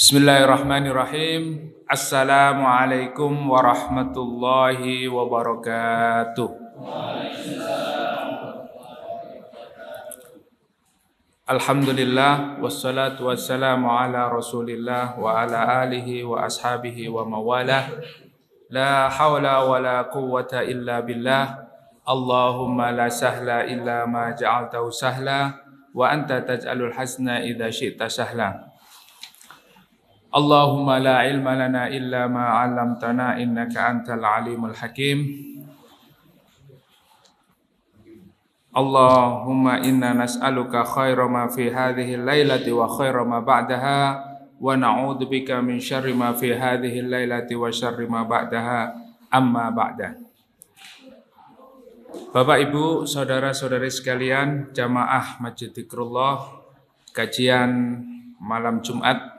Bismillahirrahmanirrahim. Assalamualaikum warahmatullahi wabarakatuh. Alhamdulillah wassalatu wassalamu ala Rasulillah wa ala alihi wa ashabihi wa mawalah. La hawla wa la quwwata illa billah. Allahumma la sahla illa ma ja'altahu sahla wa anta taj'alul hasna idza syi'ta sahla. Allahumma la ilma lana illa ma 'allamtana innaka antal alimul hakim. Allahumma inna nas'aluka khaira ma fi hadhihi al-lailati wa khaira ma ba'daha wa na'udzubika min syarri ma fi hadhihi al-lailati wa syarri ma ba'daha amma ba'da. Bapak Ibu, saudara-saudari sekalian, jamaah Masjid Dzikrullah, kajian malam Jumat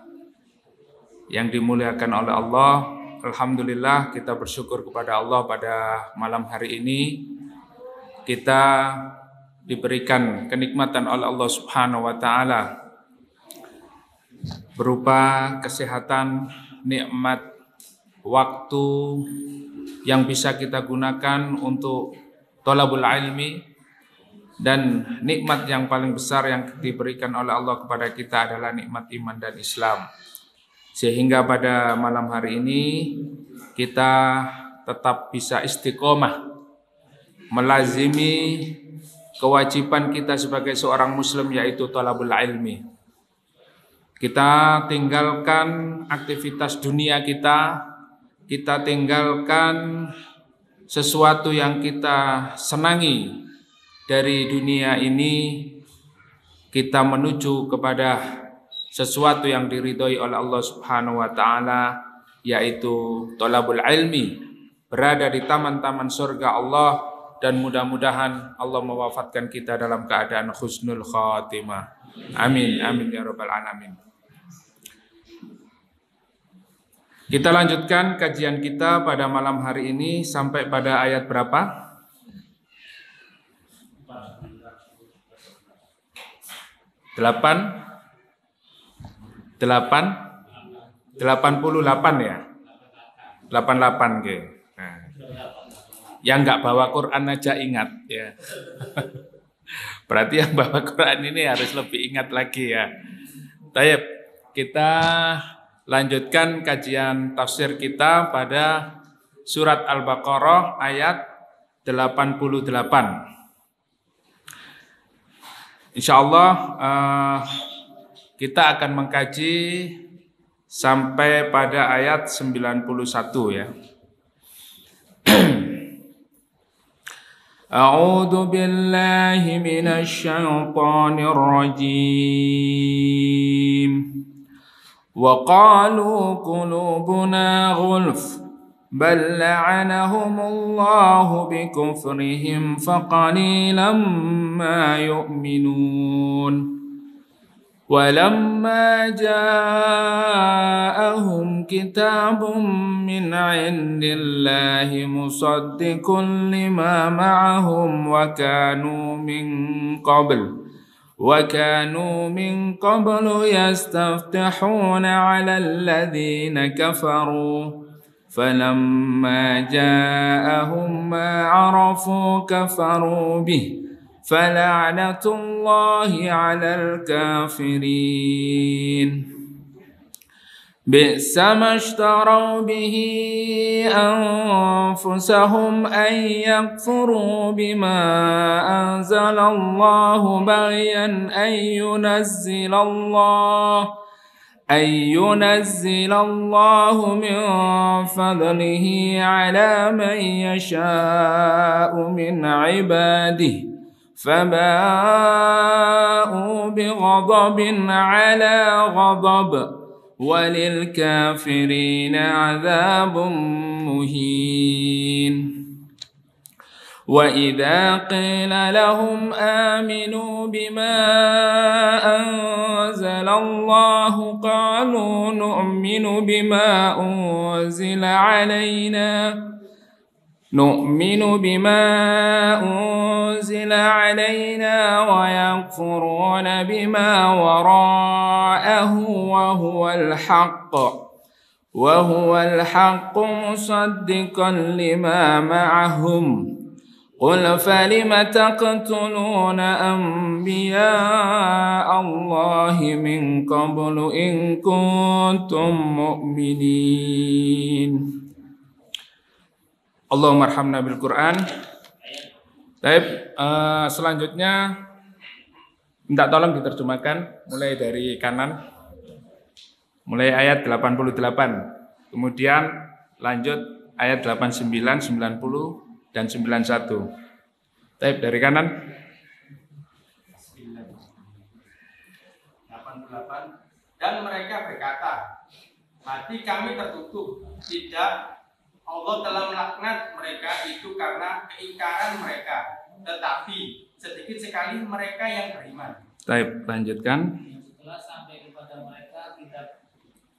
yang dimuliakan oleh Allah. Alhamdulillah, kita bersyukur kepada Allah pada malam hari ini kita diberikan kenikmatan oleh Allah Subhanahu wa taala berupa kesehatan, nikmat waktu yang bisa kita gunakan untuk thalabul ilmi, dan nikmat yang paling besar yang diberikan oleh Allah kepada kita adalah nikmat iman dan Islam. Sehingga pada malam hari ini kita tetap bisa istiqomah melazimi kewajiban kita sebagai seorang muslim, yaitu thalabul ilmi. Kita tinggalkan aktivitas dunia kita tinggalkan sesuatu yang kita senangi dari dunia ini, kita menuju kepada sesuatu yang diridhoi oleh Allah Subhanahu wa taala, yaitu thalabul ilmi, berada di taman-taman surga Allah, dan mudah-mudahan Allah mewafatkan kita dalam keadaan husnul khatimah. Amin amin ya rabbal alamin. Kita lanjutkan kajian kita pada malam hari ini sampai pada ayat berapa? 88 ya, 88 ke. Nah, yang nggak bawa Quran aja ingat ya. Berarti yang bawa Quran ini harus lebih ingat lagi ya. Baik, kita lanjutkan kajian tafsir kita pada surat Al-Baqarah ayat 88. Insyaallah kita akan mengkaji sampai pada ayat 91 ya. A'udzu billahi minasy syaithanir rajim. Wa qalu qulubuna ghulf bal la'anahumullahu bikufrihim faqalilan ma yu'minun. ولما جاءهم كتاب من عند الله مصدق لما معهم وكانوا من قبل يستفتحون على الذين كفروا فلما جاءهم ما عرفوا كفروا به فلعنة الله على الكافرين بئس ما اشتروا به أنفسهم أن يكفروا بما أنزل الله بغيا أن ينزل الله من فضله على من يشاء من عباده فباءوا بغضب على غضب وللكافرين عذاب مهين. وإذا قيل لهم آمنوا بما أنزل الله قالوا نؤمن بما أنزل علينا nu'minu bima unzila alaina wa yakfuruna bima wara'ahu wa huwal haqq musaddiqan lima ma'ahum qul falima taqtuluna anbiya Allahi min qablu in kuntum mu'minin. Allahumma arhamna bil Qur'an. Baik, selanjutnya minta tolong diterjemahkan mulai dari kanan. Mulai ayat 88. Kemudian lanjut ayat 89, 90 dan 91. Baik, dari kanan. 88. Dan mereka berkata, hati kami tertutup, tidak, Allah telah melaknat mereka itu karena keingkaran mereka, tetapi sedikit sekali mereka yang beriman. Baik, lanjutkan. Setelah sampai kepada mereka kitab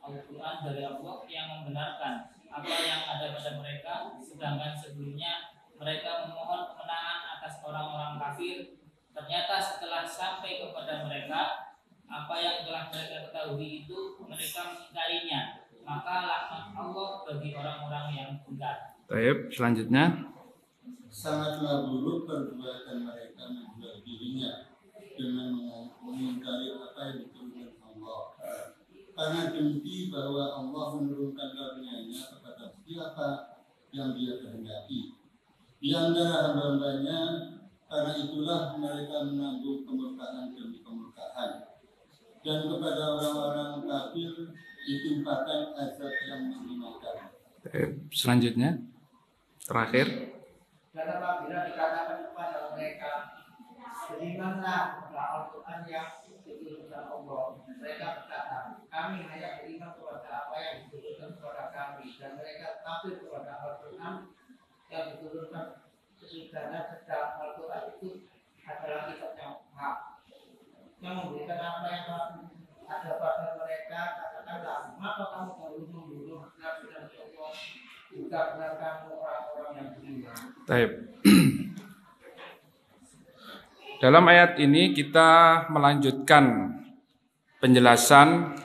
Al-Quran dari Allah yang membenarkan apa yang ada pada mereka, sedangkan sebelumnya mereka memohon kemenangan atas orang-orang kafir. Ternyata setelah sampai kepada mereka apa yang telah mereka ketahui itu, mereka mengingkarinya. Maka laknat Allah bagi orang-orang yang ingkar. Baik, selanjutnya. Sangatlah buruk perbuatan mereka menjual dirinya dengan mengingkari apa yang diturunkan Allah. Karena dengki bahwa Allah menurunkan karunia-Nya kepada siapa yang Dia kehendaki di antara hamba-hambanya. Karena itulah mereka menanggung kemurkaan demi kemurkaan, dan kepada orang-orang kafir ditimpakan azab yang menghinakan. Selanjutnya, terakhir. Dan apabila dikatakan kepada mereka, berimanlah kepada Al-Quran yang diturunkan Allah, mereka berkata, kami hanya beriman kepada apa yang diturunkan kepada kami, dan mereka kafir kepada Al-Quran yang diturunkan sesudahnya, sedang Al-Quran itu adalah kitab yang hak, yang memberikan apa yang ada pada mereka. Katakanlah, maka kamu baru membunuh nabi-nabi Allah, juga benar kamu orang-orang yang beriman. Baik. Dalam ayat ini kita melanjutkan penjelasan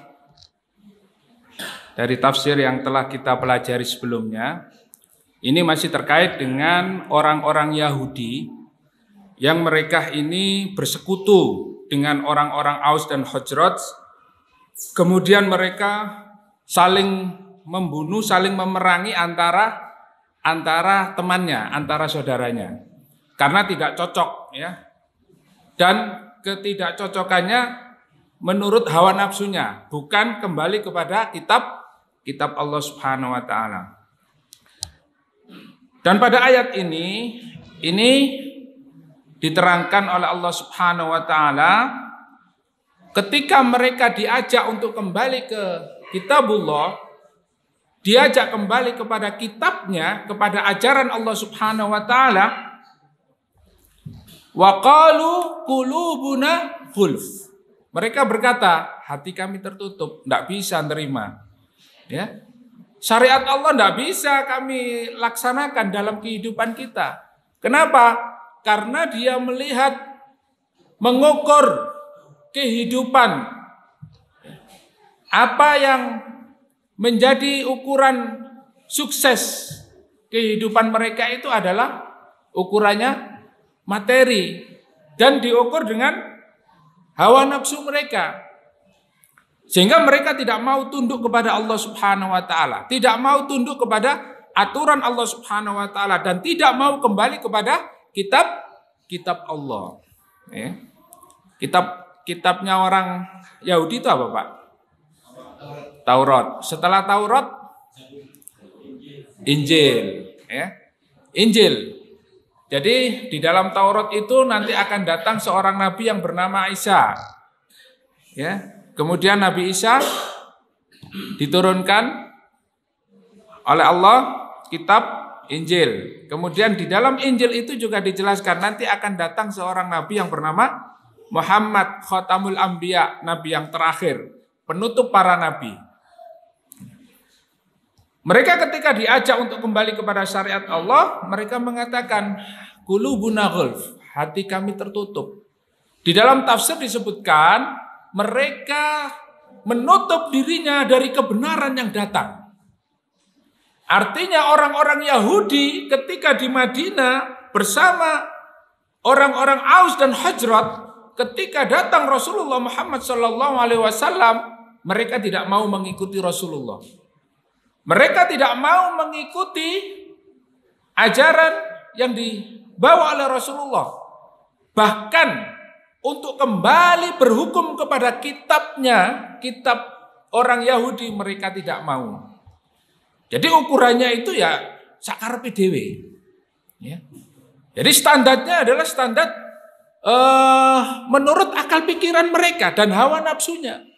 dari tafsir yang telah kita pelajari sebelumnya. Ini masih terkait dengan orang-orang Yahudi yang mereka ini bersekutu dengan orang-orang Aus dan Khazraj. Kemudian mereka saling membunuh, saling memerangi antara temannya, antara saudaranya, karena tidak cocok, ya. Dan ketidakcocokannya menurut hawa nafsunya, bukan kembali kepada kitab Allah Subhanahu wa taala. Dan pada ayat ini diterangkan oleh Allah Subhanahu wa taala ketika mereka diajak untuk kembali ke kitabullah, diajak kembali kepada kitabnya, kepada ajaran Allah Subhanahu wa taala, wa qalu qulubuna ghulf. Mereka berkata, hati kami tertutup, tidak bisa nerima. Ya. Syariat Allah tidak bisa kami laksanakan dalam kehidupan kita. Kenapa? Karena dia melihat, mengukur kehidupan. Apa yang menjadi ukuran sukses kehidupan mereka itu adalah ukurannya materi. Dan diukur dengan hawa nafsu mereka. Sehingga mereka tidak mau tunduk kepada Allah Subhanahu wa taala, tidak mau tunduk kepada aturan Allah Subhanahu wa taala, dan tidak mau kembali kepada kitab Allah. Ya. Kitabnya orang Yahudi itu apa, Pak? Taurat. Setelah Taurat, Injil. Ya. Injil. Jadi di dalam Taurat itu nanti akan datang seorang nabi yang bernama Isa. Ya. Kemudian Nabi Isa diturunkan oleh Allah kitab Injil. Kemudian di dalam Injil itu juga dijelaskan nanti akan datang seorang nabi yang bernama Muhammad Khatamul Anbiya, nabi yang terakhir, penutup para nabi. Mereka ketika diajak untuk kembali kepada syariat Allah, mereka mengatakan qulubuna ghulf, hati kami tertutup. Di dalam tafsir disebutkan mereka menutup dirinya dari kebenaran yang datang. Artinya orang-orang Yahudi ketika di Madinah bersama orang-orang Aus dan Khazraj, ketika datang Rasulullah Muhammad SAW, mereka tidak mau mengikuti Rasulullah. Mereka tidak mau mengikuti ajaran yang dibawa oleh Rasulullah. Bahkan untuk kembali berhukum kepada kitabnya, kitab orang Yahudi, mereka tidak mau. Jadi ukurannya itu ya sakarepe dhewe. Ya. Jadi standarnya adalah standar menurut akal pikiran mereka dan hawa nafsunya.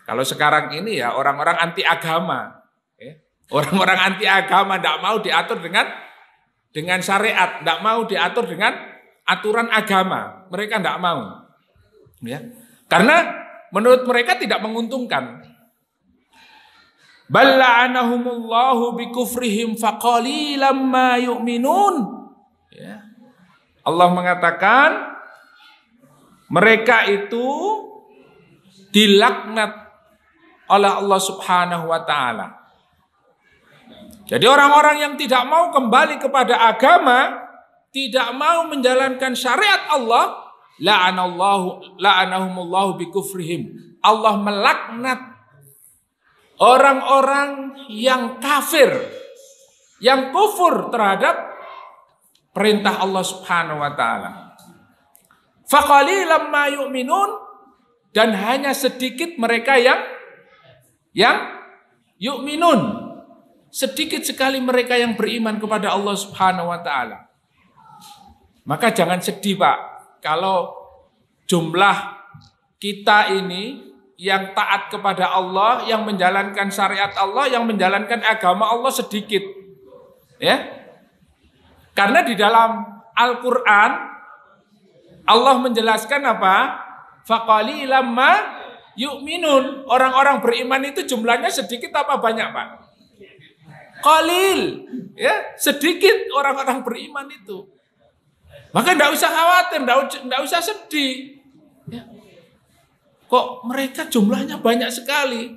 Kalau sekarang ini ya orang-orang anti agama, ya. Orang-orang anti agama tidak mau diatur dengan syariat, tidak mau diatur dengan aturan agama, mereka tidak mau, ya. Karena menurut mereka tidak menguntungkan. Bal la'anahumullahu bikufrihim faqalilan ma yu'minun. Ya. Allah mengatakan mereka itu dilaknat oleh Allah Subhanahu wa taala. Jadi orang-orang yang tidak mau kembali kepada agama, tidak mau menjalankan syariat Allah, la'anahumullahu bikufrihim. Allah melaknat orang-orang yang kafir, yang kufur terhadap perintah Allah Subhanahu wa taala. Faqalilan ma yu'minun, dan hanya sedikit mereka yang yu'minun. Sedikit sekali mereka yang beriman kepada Allah Subhanahu wa taala. Maka jangan sedih, Pak, kalau jumlah kita ini yang taat kepada Allah, yang menjalankan syariat Allah, yang menjalankan agama Allah sedikit. Ya. Karena di dalam Al-Qur'an Allah menjelaskan apa? Faqalilan ma yu'minun. Orang-orang beriman itu jumlahnya sedikit apa banyak, Pak? Qalil, ya, sedikit orang-orang beriman itu. Maka tidak usah khawatir, tidak usah sedih. Ya. Kok mereka jumlahnya banyak sekali?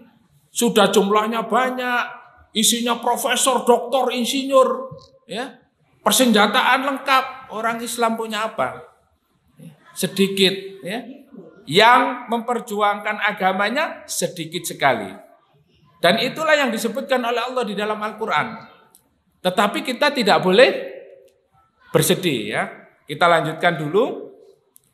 Sudah jumlahnya banyak, isinya profesor, doktor, insinyur, ya, persenjataan lengkap. Orang Islam punya apa? Sedikit, ya. Yang memperjuangkan agamanya sedikit sekali. Dan itulah yang disebutkan oleh Allah di dalam Al-Quran. Tetapi kita tidak boleh bersedih, ya. Kita lanjutkan dulu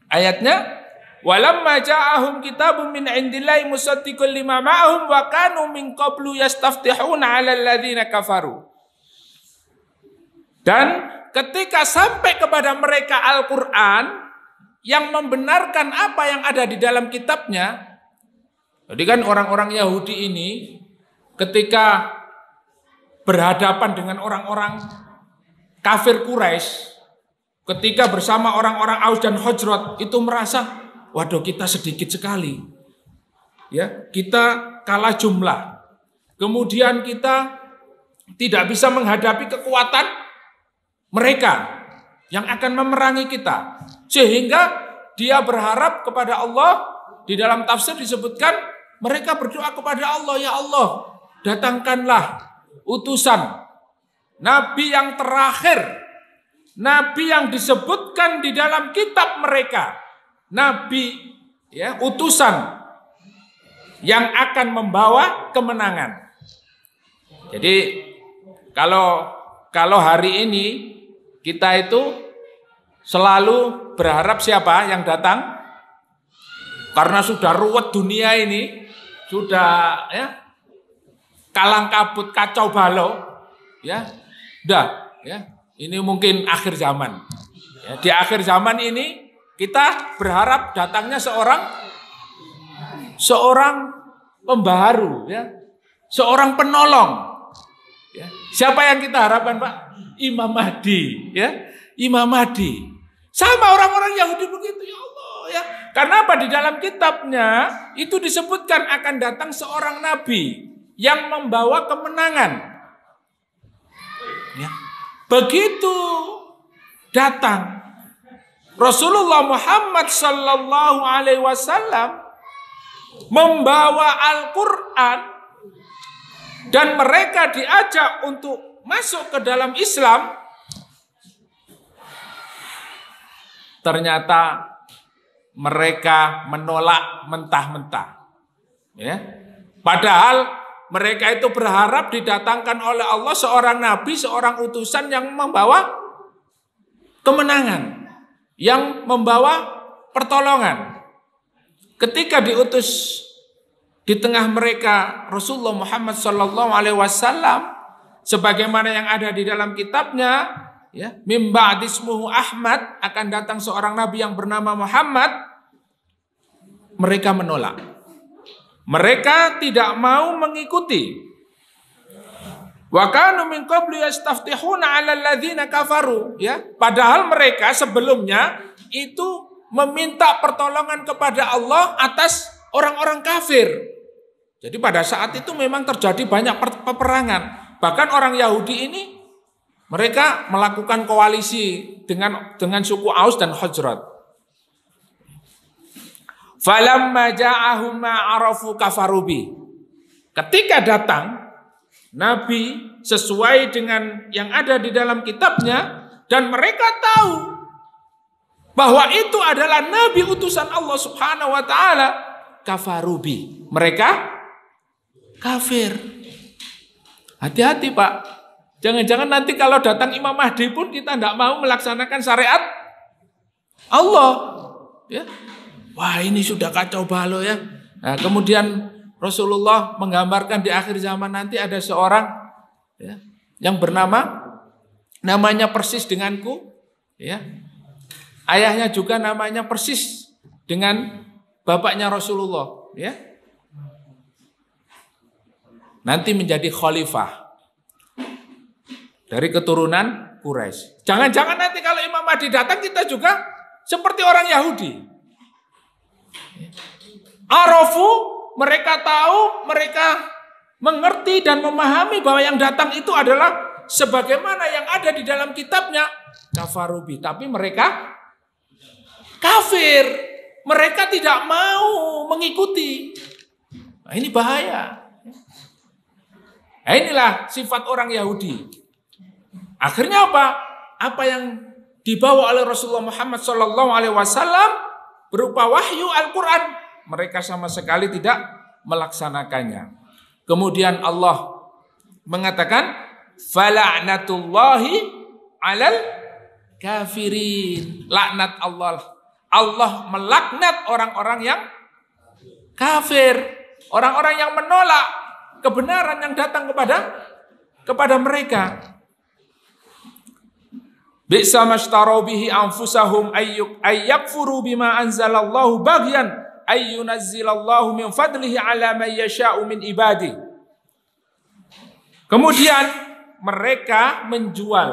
ayatnya. Walamma ja'ahum kitabun min indillahi musaddiqun lima ma'ahum wa kanu min qablu yastaftihuna 'alal ladzina kafaru. Dan ketika sampai kepada mereka Al-Quran yang membenarkan apa yang ada di dalam kitabnya. Jadi kan orang-orang Yahudi ini ketika berhadapan dengan orang-orang kafir Quraisy, ketika bersama orang-orang Aus dan Khazraj, itu merasa, waduh, kita sedikit sekali. Ya, kita kalah jumlah. Kemudian kita tidak bisa menghadapi kekuatan mereka yang akan memerangi kita. Sehingga dia berharap kepada Allah. Di dalam tafsir disebutkan mereka berdoa kepada Allah, ya Allah, datangkanlah utusan nabi yang terakhir, nabi yang disebutkan di dalam kitab mereka, nabi, ya, utusan yang akan membawa kemenangan. Jadi kalau hari ini kita itu selalu berharap siapa yang datang? Karena sudah ruwet dunia ini, sudah, ya, kalang kabut, kacau balau, ya, udah, ya, ini mungkin akhir zaman. Ya, di akhir zaman ini kita berharap datangnya seorang pembaharu, ya, seorang penolong. Ya. Siapa yang kita harapkan, Pak? Imam Mahdi, ya, Imam Mahdi. Sama orang-orang Yahudi begitu, ya Allah, ya. Karena apa? Di dalam kitabnya itu disebutkan akan datang seorang nabi yang membawa kemenangan. Ya. Begitu datang Rasulullah Muhammad sallallahu alaihi wasallam membawa Al-Quran dan mereka diajak untuk masuk ke dalam Islam, ternyata mereka menolak mentah-mentah. Ya. Padahal mereka itu berharap didatangkan oleh Allah seorang nabi, seorang utusan yang membawa kemenangan, yang membawa pertolongan. Ketika diutus di tengah mereka Rasulullah Muhammad SAW, sebagaimana yang ada di dalam kitabnya, ya, mim ba'di ismuhu Ahmad, akan datang seorang nabi yang bernama Muhammad, mereka menolak. Mereka tidak mau mengikuti. Wa kanu min qablu yastaftihuna 'alal ladzina kafaru, ya. Padahal mereka sebelumnya itu meminta pertolongan kepada Allah atas orang-orang kafir. Jadi pada saat itu memang terjadi banyak peperangan. Bahkan orang Yahudi ini mereka melakukan koalisi dengan suku Aus dan Khazraj. Falamma ja'ahum ma 'arafu kafarubi. Ketika datang Nabi sesuai dengan yang ada di dalam kitabnya dan mereka tahu bahwa itu adalah Nabi utusan Allah Subhanahu wa ta'ala, kafarubi. Mereka kafir. Hati-hati Pak. Jangan-jangan nanti kalau datang Imam Mahdi pun kita tidak mau melaksanakan syariat Allah. Ya. Wah, ini sudah kacau balau ya. Nah, kemudian Rasulullah menggambarkan di akhir zaman nanti ada seorang, ya, yang namanya persis denganku, ya. Ayahnya juga namanya persis dengan bapaknya Rasulullah, ya. Nanti menjadi khalifah dari keturunan Quraisy. Jangan-jangan nanti kalau Imam Mahdi datang kita juga seperti orang Yahudi. Arafu, mereka tahu, mereka mengerti dan memahami bahwa yang datang itu adalah sebagaimana yang ada di dalam kitabnya, kafarubi. Tapi mereka kafir, mereka tidak mau mengikuti. Nah, ini bahaya. Nah, inilah sifat orang Yahudi. Akhirnya apa? Apa yang dibawa oleh Rasulullah Muhammad SAW berupa wahyu Al-Quran, mereka sama sekali tidak melaksanakannya. Kemudian Allah mengatakan, fala'natullahi 'alal kafirin. Laknat Allah. Allah melaknat orang-orang yang kafir, orang-orang yang menolak kebenaran yang datang kepada mereka. Bi'sa mashtaraw bihi anfusahum ayyakfuru bima anzalallahu baghyan ayyunazzilallahu min fadlihi ala man yasha'u min ibadihi. Kemudian mereka menjual,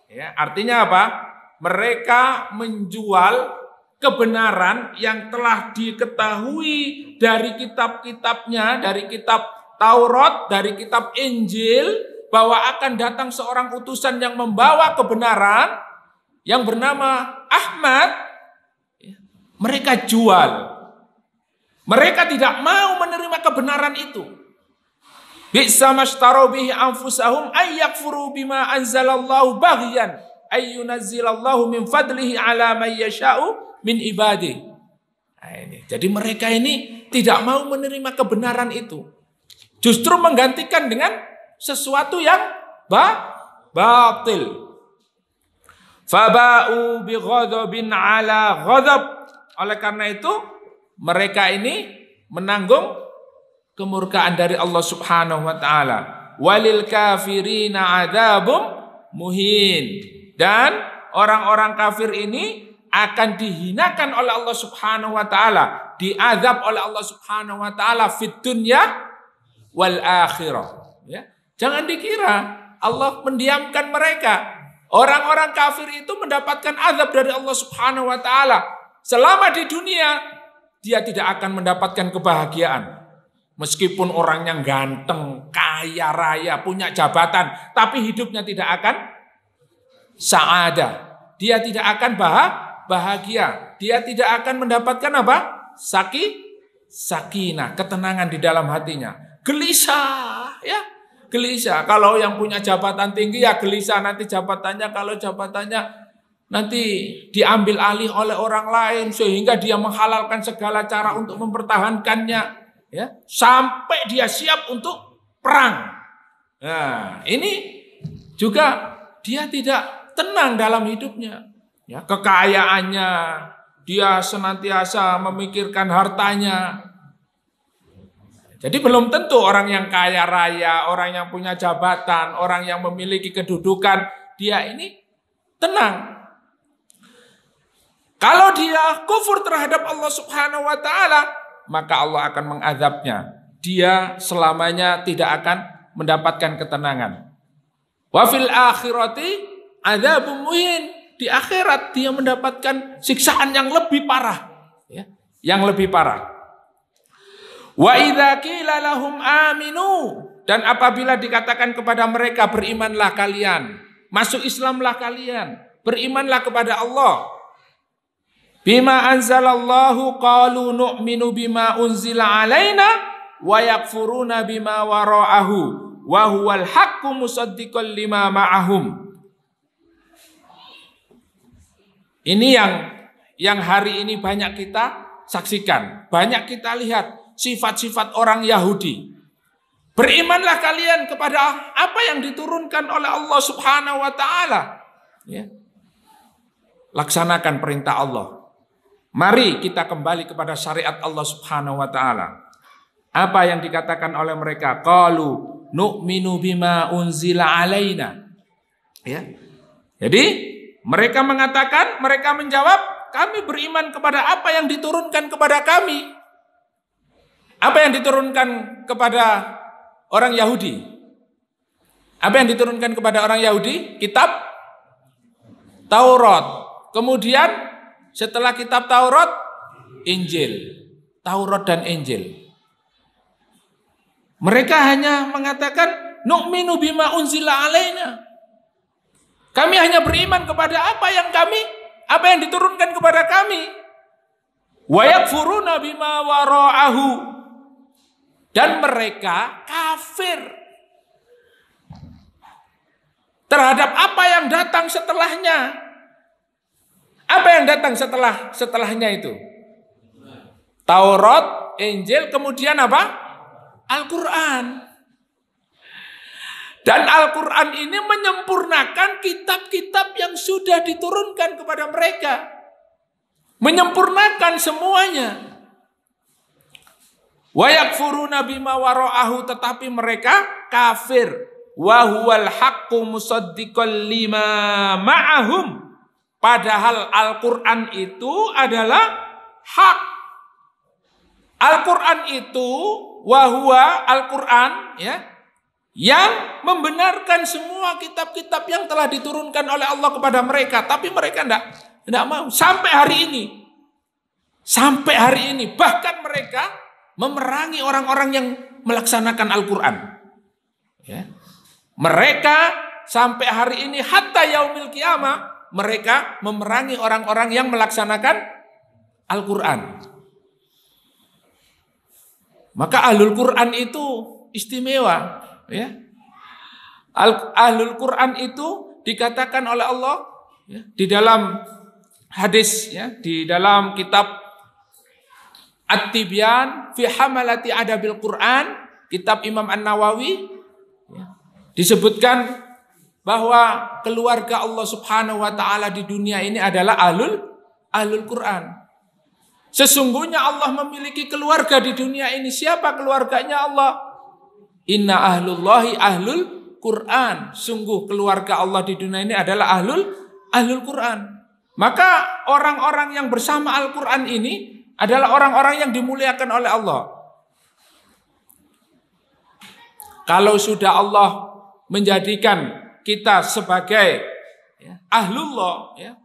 ya, artinya apa? Mereka menjual kebenaran yang telah diketahui dari kitab-kitabnya, dari kitab Taurat, dari kitab Injil, bahwa akan datang seorang utusan yang membawa kebenaran yang bernama Ahmad. Mereka jual. Mereka tidak mau menerima kebenaran itu. Bi'sa mashtaraw bihi anfusahum ayyakfuru bima anzalallahu baghyan ayyunazzilallahu min fadlihi ala man yasha'u min ibadihi. Nah, ini. Jadi mereka ini tidak mau menerima kebenaran itu. Justru menggantikan dengan sesuatu yang batil. Faba'u bi ghadabin ala ghadab. Oleh karena itu mereka ini menanggung kemurkaan dari Allah Subhanahu wa taala. Walil kafirina adzabum muhin. Dan orang-orang kafir ini akan dihinakan oleh Allah Subhanahu wa taala, diazab oleh Allah Subhanahu wa taala fid dunya wal akhirah. Ya. Jangan dikira Allah mendiamkan mereka. Orang-orang kafir itu mendapatkan azab dari Allah Subhanahu wa taala. Selama di dunia dia tidak akan mendapatkan kebahagiaan. Meskipun orangnya ganteng, kaya raya, punya jabatan, tapi hidupnya tidak akan sa'adah. Dia tidak akan bahagia. Dia tidak akan mendapatkan apa? Sakinah, ketenangan di dalam hatinya. Gelisah, ya. Gelisah. Kalau yang punya jabatan tinggi ya gelisah nanti jabatannya, kalau jabatannya nanti diambil alih oleh orang lain sehingga dia menghalalkan segala cara untuk mempertahankannya. Ya, sampai dia siap untuk perang. Nah, ini juga dia tidak tenang dalam hidupnya. Ya, kekayaannya, dia senantiasa memikirkan hartanya. Jadi belum tentu orang yang kaya raya, orang yang punya jabatan, orang yang memiliki kedudukan, dia ini tenang. Kalau dia kufur terhadap Allah Subhanahu wa taala, maka Allah akan mengazabnya. Dia selamanya tidak akan mendapatkan ketenangan. Wa fil akhirati adzabun muhin. Di akhirat dia mendapatkan siksaan yang lebih parah, ya, yang lebih parah. Wa idza qila lahum aminu, dan apabila dikatakan kepada mereka berimanlah kalian, masuk Islamlah kalian, berimanlah kepada Allah. Bima anzalallahu qalu nu'minu bima unzila alaina wa yakfuruna bima wara'ahu wa huwal haqqu musaddiqan lima ma'ahum. Ini yang hari ini banyak kita saksikan, banyak kita lihat sifat-sifat orang Yahudi. Berimanlah kalian kepada apa yang diturunkan oleh Allah Subhanahu wa taala. Ya. Laksanakan perintah Allah. Mari kita kembali kepada syariat Allah Subhanahu wa taala. Apa yang dikatakan oleh mereka? Qalu nu'minu bima unzila alaina. Ya. Jadi mereka mengatakan, mereka menjawab, kami beriman kepada apa yang diturunkan kepada kami. Apa yang diturunkan kepada orang Yahudi? Apa yang diturunkan kepada orang Yahudi? Kitab Taurat. Kemudian setelah kitab Taurat, Injil. Taurat dan Injil. Mereka hanya mengatakan nu'minu bima unzila alaina. Kami hanya beriman kepada apa yang diturunkan kepada kami. Wa yakfuruna bima wara'ahu. Dan mereka kafir terhadap apa yang datang setelahnya. Apa yang datang setelahnya itu? Taurat, Injil, kemudian apa? Al-Quran. Dan Al-Quran ini menyempurnakan kitab-kitab yang sudah diturunkan kepada mereka. Menyempurnakan semuanya. Wa yakfuruna bima wara'ahu, tetapi mereka kafir. Wa huwal haqqu musaddiqan lima ma'ahum. Padahal Al-Quran itu adalah hak. Al-Quran itu, wahwa Al-Quran, ya, yang membenarkan semua kitab-kitab yang telah diturunkan oleh Allah kepada mereka. Tapi mereka tidak mau. Sampai hari ini. Bahkan mereka memerangi orang-orang yang melaksanakan Al-Quran. Ya. Mereka sampai hari ini, hatta yaumil qiyamah, mereka memerangi orang-orang yang melaksanakan Al-Quran. Maka Ahlul Quran itu istimewa. Ya. Ahlul Quran itu dikatakan oleh Allah, ya, di dalam hadis, ya, di dalam kitab At-Tibyan fi Hamalati Adabil Quran, kitab Imam An-Nawawi, ya, disebutkan bahwa keluarga Allah Subhanahu wa taala di dunia ini adalah Ahlul Quran. Sesungguhnya Allah memiliki keluarga di dunia ini. Siapa keluarganya Allah? Inna ahlullahi ahlul Quran. Sungguh keluarga Allah di dunia ini adalah Ahlul Quran. Maka orang-orang yang bersama Al-Quran ini adalah orang-orang yang dimuliakan oleh Allah. Kalau sudah Allah menjadikan kita sebagai, ya, ahlullah, ya,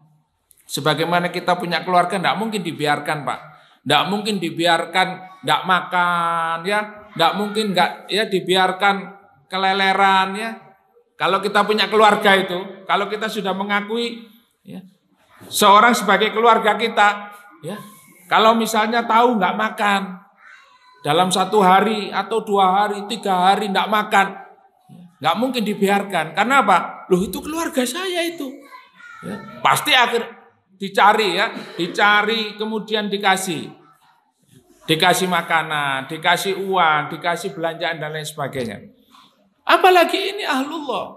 sebagaimana kita punya keluarga, tidak mungkin dibiarkan, Pak. Tidak mungkin dibiarkan, tidak makan, ya, nggak mungkin nggak ya dibiarkan keleleran ya. Kalau kita punya keluarga itu, kalau kita sudah mengakui ya, seorang sebagai keluarga kita, ya, kalau misalnya tahu nggak makan dalam 1 hari atau 2 hari, 3 hari nggak makan, nggak mungkin dibiarkan. Karena apa? Loh itu keluarga saya itu. Ya, pasti akhir dicari ya, dicari kemudian dikasih makanan, dikasih uang, dikasih belanjaan dan lain sebagainya. Apalagi ini ahlullah.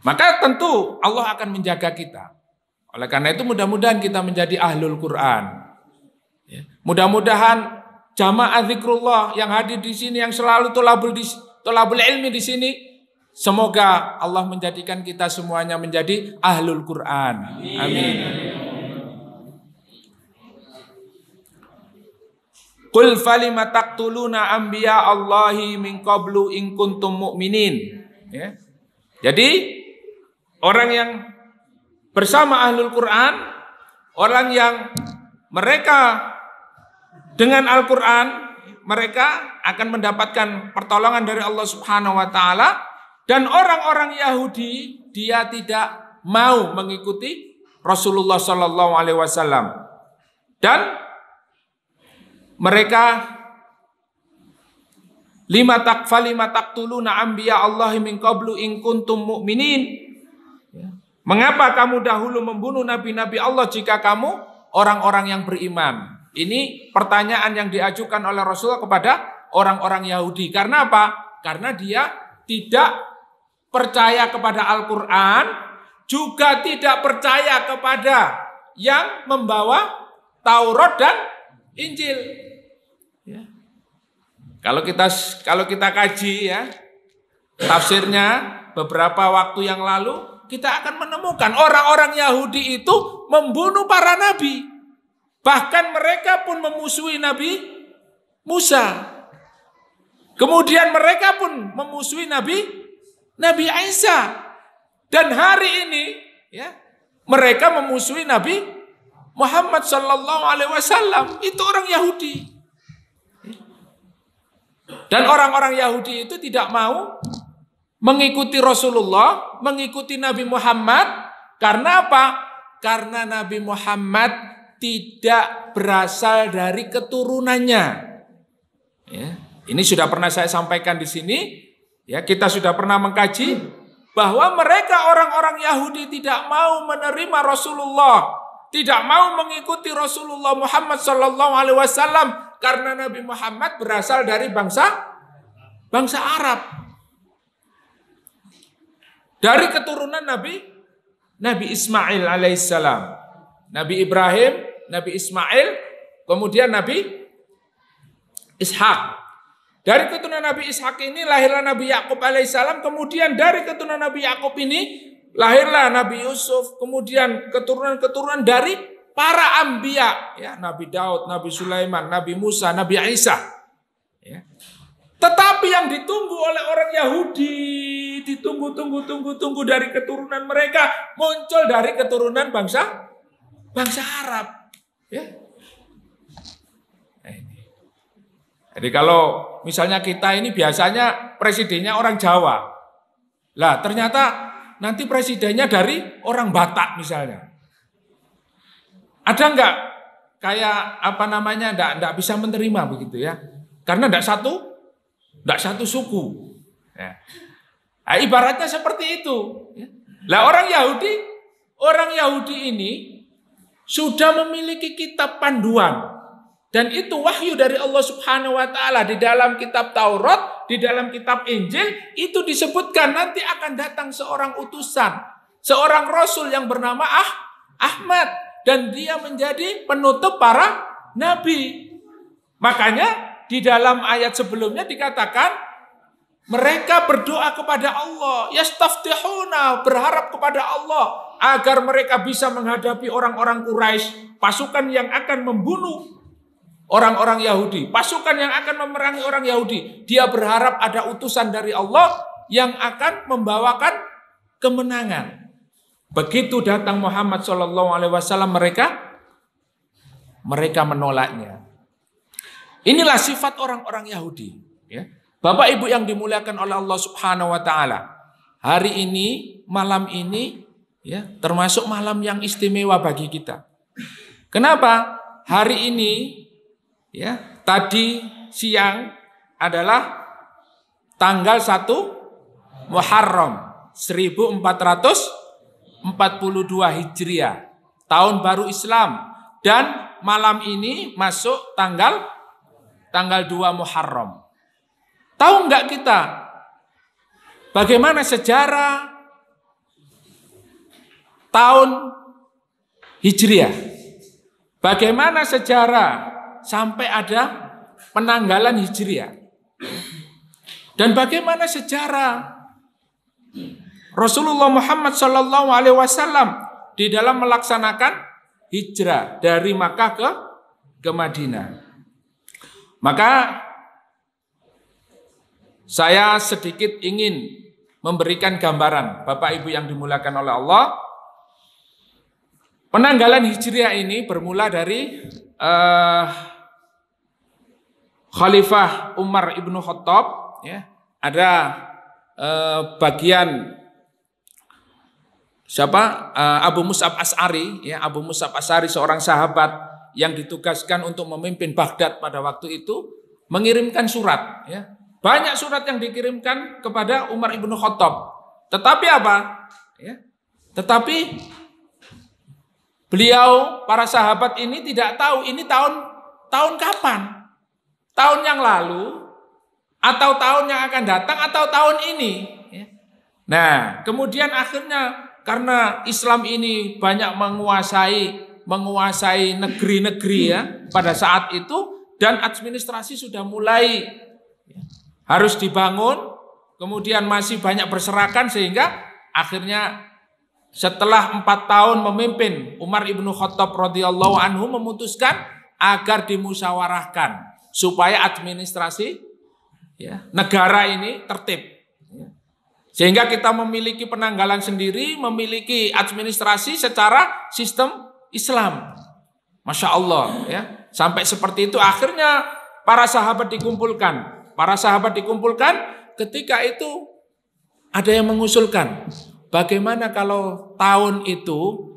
Maka tentu Allah akan menjaga kita. Oleh karena itu mudah-mudahan kita menjadi ahlul Quran. Mudah-mudahan jamaah zikrullah yang hadir di sini, yang selalu tolabul ilmi di sini, semoga Allah menjadikan kita semuanya menjadi ahlul Quran. Amin. Qul falima taqtuluna anbiya Allahi min qablu in kuntum mu'minin. Ya. Jadi orang yang bersama ahlul Quran, orang yang mereka dengan Al-Quran, mereka akan mendapatkan pertolongan dari Allah Subhanahu wa taala, dan orang-orang Yahudi dia tidak mau mengikuti Rasulullah sallallahu alaihi wasallam. Dan mereka lima taqtuluna anbiya Allah min qablu in kuntum mu'minin. Mengapa kamu dahulu membunuh nabi-nabi Allah jika kamu orang-orang yang beriman? Ini pertanyaan yang diajukan oleh Rasulullah kepada orang-orang Yahudi. Karena apa? Karena dia tidak percaya kepada Al-Quran, juga tidak percaya kepada yang membawa Taurat dan Injil. Ya. Kalau kita kaji ya tafsirnya beberapa waktu yang lalu, kita akan menemukan orang-orang Yahudi itu membunuh para nabi. Bahkan mereka pun memusuhi Nabi Musa. Kemudian mereka pun memusuhi Nabi Isa. Dan hari ini ya mereka memusuhi Nabi Muhammad sallallahu alaihi wasallam. Itu orang Yahudi. Dan orang-orang Yahudi itu tidak mau mengikuti Rasulullah, mengikuti Nabi Muhammad. Karena apa? Karena Nabi Muhammad tidak berasal dari keturunannya. Ya, ini sudah pernah saya sampaikan di sini. Ya, kita sudah pernah mengkaji bahwa mereka orang-orang Yahudi tidak mau menerima Rasulullah, tidak mau mengikuti Rasulullah Muhammad sallallahu alaihi wasallam karena Nabi Muhammad berasal dari bangsa Arab. Dari keturunan Nabi Ismail alaihissalam, Nabi Ibrahim, Nabi Ismail, kemudian Nabi Ishak. Dari keturunan Nabi Ishak ini lahirlah Nabi Yakub alaihissalam. Kemudian dari keturunan Nabi Yakub ini lahirlah Nabi Yusuf. Kemudian keturunan dari para anbiya, ya, Nabi Daud, Nabi Sulaiman, Nabi Musa, Nabi Isa. Ya. Tetapi yang ditunggu oleh orang Yahudi, ditunggu dari keturunan mereka, muncul dari keturunan bangsa Arab. Ya. Jadi kalau misalnya kita ini biasanya presidennya orang Jawa, lah ternyata nanti presidennya dari orang Batak misalnya. Ada enggak kayak apa namanya enggak bisa menerima begitu ya? Karena enggak satu suku. Ya. Nah, ibaratnya seperti itu. Ya. Lah orang Yahudi ini sudah memiliki kitab panduan, dan itu wahyu dari Allah Subhanahu wa taala. Di dalam kitab Taurat, di dalam kitab Injil itu disebutkan nanti akan datang seorang utusan, seorang rasul yang bernama Ahmad, dan dia menjadi penutup para nabi. Makanya di dalam ayat sebelumnya dikatakan mereka berdoa kepada Allah, yastaftihuna, berharap kepada Allah agar mereka bisa menghadapi orang-orang Quraisy, pasukan yang akan membunuh orang-orang Yahudi, pasukan yang akan memerangi orang Yahudi. Dia berharap ada utusan dari Allah yang akan membawakan kemenangan. Begitu datang Muhammad SAW, mereka menolaknya. Inilah sifat orang-orang Yahudi. Ya. Bapak Ibu yang dimuliakan oleh Allah Subhanahu Wa Taala. Hari ini, malam ini, ya, termasuk malam yang istimewa bagi kita. Kenapa? Hari ini, ya, tadi siang adalah tanggal 1 Muharram 1442 Hijriah, tahun baru Islam, dan malam ini masuk tanggal 2 Muharram. Tahu nggak kita bagaimana sejarah tahun Hijriah? Bagaimana sejarah sampai ada penanggalan Hijriah? Dan bagaimana sejarah Rasulullah Muhammad SAW di dalam melaksanakan hijrah dari Makkah ke Madinah? Maka saya sedikit ingin memberikan gambaran, Bapak Ibu yang dimuliakan oleh Allah. Penanggalan Hijriah ini bermula dari Khalifah Umar ibnu Khattab. Ya, ada bagian siapa? Abu Mus'ab Asy'ari. Ya, Abu Mus'ab Asy'ari seorang sahabat yang ditugaskan untuk memimpin Baghdad pada waktu itu, mengirimkan surat. Ya. Banyak surat yang dikirimkan kepada Umar ibnu Khattab. Tetapi apa? Ya. Tetapi beliau, para sahabat ini tidak tahu ini tahun kapan. Tahun yang lalu, atau tahun yang akan datang, atau tahun ini. Ya. Nah, kemudian akhirnya karena Islam ini banyak menguasai negeri-negeri ya pada saat itu, dan administrasi sudah mulai harus dibangun, kemudian masih banyak berserakan, sehingga akhirnya setelah 4 tahun memimpin, Umar ibnu Khattab radhiyallahu anhu memutuskan agar dimusyawarahkan supaya administrasi ya, negara ini tertib. Sehingga kita memiliki penanggalan sendiri, memiliki administrasi secara sistem Islam. Masya Allah ya. Sampai seperti itu akhirnya para sahabat dikumpulkan. Para sahabat dikumpulkan, ketika itu ada yang mengusulkan, bagaimana kalau tahun itu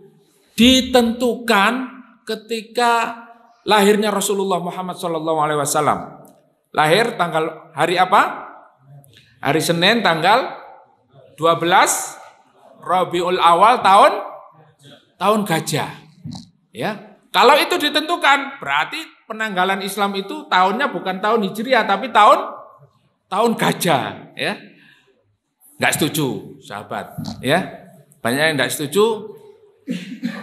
ditentukan ketika lahirnya Rasulullah Muhammad SAW. Lahir tanggal hari apa? Hari Senin tanggal 12 Rabiul Awal tahun gajah. Ya. Kalau itu ditentukan, berarti penanggalan Islam itu tahunnya bukan tahun Hijriah, tapi tahun gajah, ya. Nggak setuju, sahabat, ya. Banyak yang nggak setuju.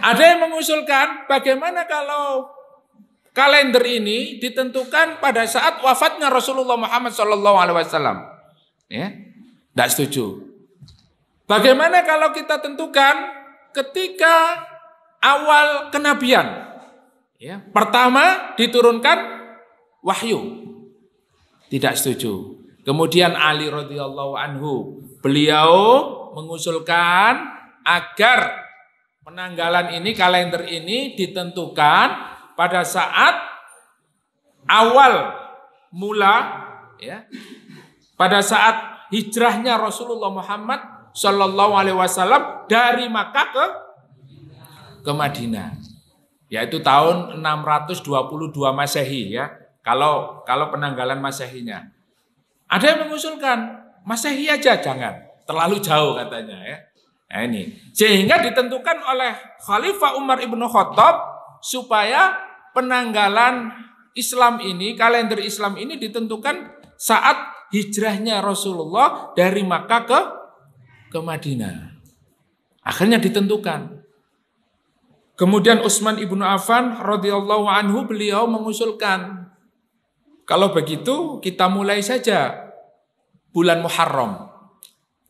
Ada yang mengusulkan, bagaimana kalau kalender ini ditentukan pada saat wafatnya Rasulullah Muhammad SAW, ya. Nggak setuju. Bagaimana kalau kita tentukan ketika awal kenabian? Ya, pertama diturunkan wahyu, tidak setuju. Kemudian Ali radhiyallahu anhu, beliau mengusulkan agar penanggalan ini, kalender ini ditentukan pada saat awal mula, ya, pada saat hijrahnya Rasulullah Muhammad Sallallahu Alaihi Wasallam dari Makkah ke Madinah. Yaitu tahun 622 Masehi ya. Kalau penanggalan Masehinya. Ada yang mengusulkan Masehi aja, jangan terlalu jauh katanya ya. Nah, ini sehingga ditentukan oleh Khalifah Umar ibnu Khattab supaya penanggalan Islam ini, kalender Islam ini ditentukan saat hijrahnya Rasulullah dari Makkah ke Madinah. Akhirnya ditentukan. Kemudian Utsman ibnu Affan radhiyallahu anhu, beliau mengusulkan, kalau begitu kita mulai saja bulan Muharram.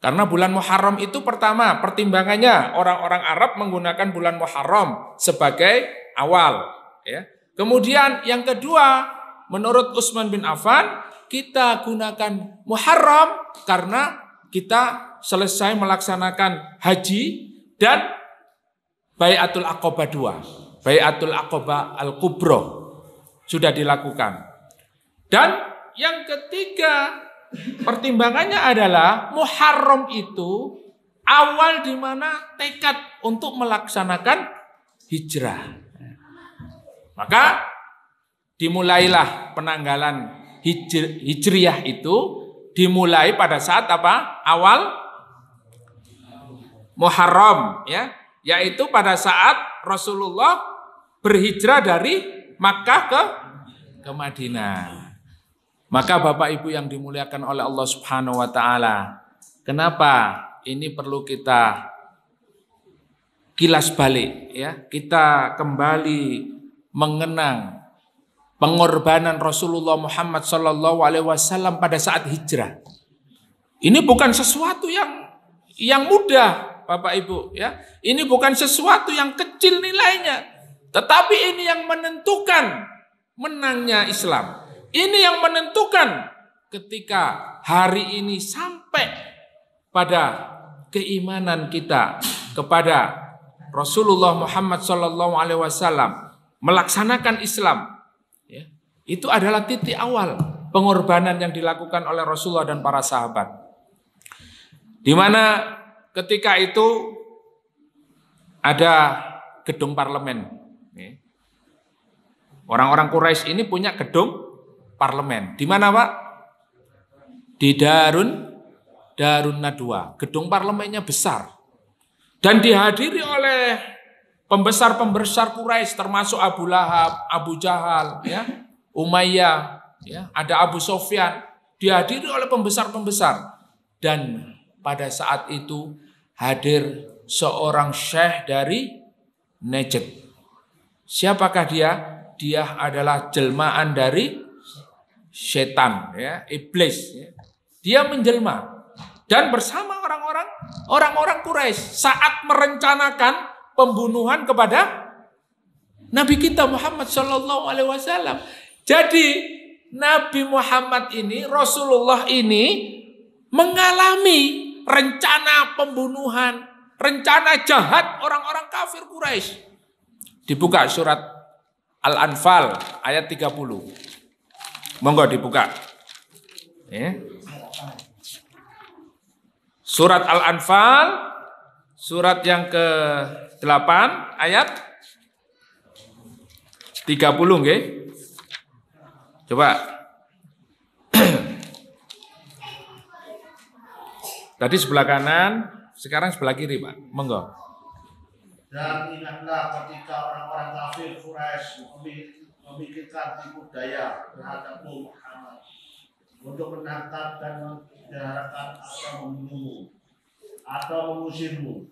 Karena bulan Muharram itu pertama, pertimbangannya orang-orang Arab menggunakan bulan Muharram sebagai awal. Ya. Kemudian yang kedua, menurut Utsman bin Affan, kita gunakan Muharram karena kita selesai melaksanakan haji dan Bai'atul Aqabah 2, Bai'atul Aqabah Al-Kubra sudah dilakukan. Dan yang ketiga pertimbangannya adalah Muharram itu awal di mana tekad untuk melaksanakan hijrah. Maka dimulailah penanggalan hijriah itu dimulai pada saat apa? Awal Muharram, ya, yaitu pada saat Rasulullah berhijrah dari Makkah ke Madinah. Maka Bapak Ibu yang dimuliakan oleh Allah Subhanahu wa taala, kenapa ini perlu kita kilas balik, ya? Kita kembali mengenang pengorbanan Rasulullah Muhammad SAW pada saat hijrah. Ini bukan sesuatu yang mudah, Bapak Ibu, ya. Ini bukan sesuatu yang kecil nilainya, tetapi ini yang menentukan menangnya Islam. Ini yang menentukan ketika hari ini sampai pada keimanan kita kepada Rasulullah Muhammad SAW melaksanakan Islam. Itu adalah titik awal pengorbanan yang dilakukan oleh Rasulullah dan para sahabat. Di mana ketika itu ada gedung parlemen. Orang-orang Quraisy ini punya gedung parlemen. Di mana, Pak? Di Darun Nadwa. Gedung parlemennya besar. Dan dihadiri oleh pembesar-pembesar Quraisy termasuk Abu Lahab, Abu Jahal, ya. Umayyah, ya, ada Abu Sufyan, dihadiri oleh pembesar-pembesar. Dan pada saat itu hadir seorang syekh dari Najd. Siapakah dia? Dia adalah jelmaan dari setan, ya, iblis. Ya. Dia menjelma dan bersama orang-orang Quraisy saat merencanakan pembunuhan kepada Nabi kita Muhammad SAW. Jadi Nabi Muhammad ini, Rasulullah ini mengalami rencana pembunuhan, rencana jahat orang-orang kafir Quraisy. Dibuka surat Al-Anfal ayat 30. Monggo dibuka. Surat Al-Anfal, surat yang ke-8 ayat 30 nggih. Coba. Tadi sebelah kanan, sekarang sebelah kiri, Pak. Monggo. Dan ingatlah ketika orang-orang kafir Quraisy memikirkan tipu daya terhadapmu Muhammad untuk menangkap dan menjarakan atau membunuhmu atau mengusirmu.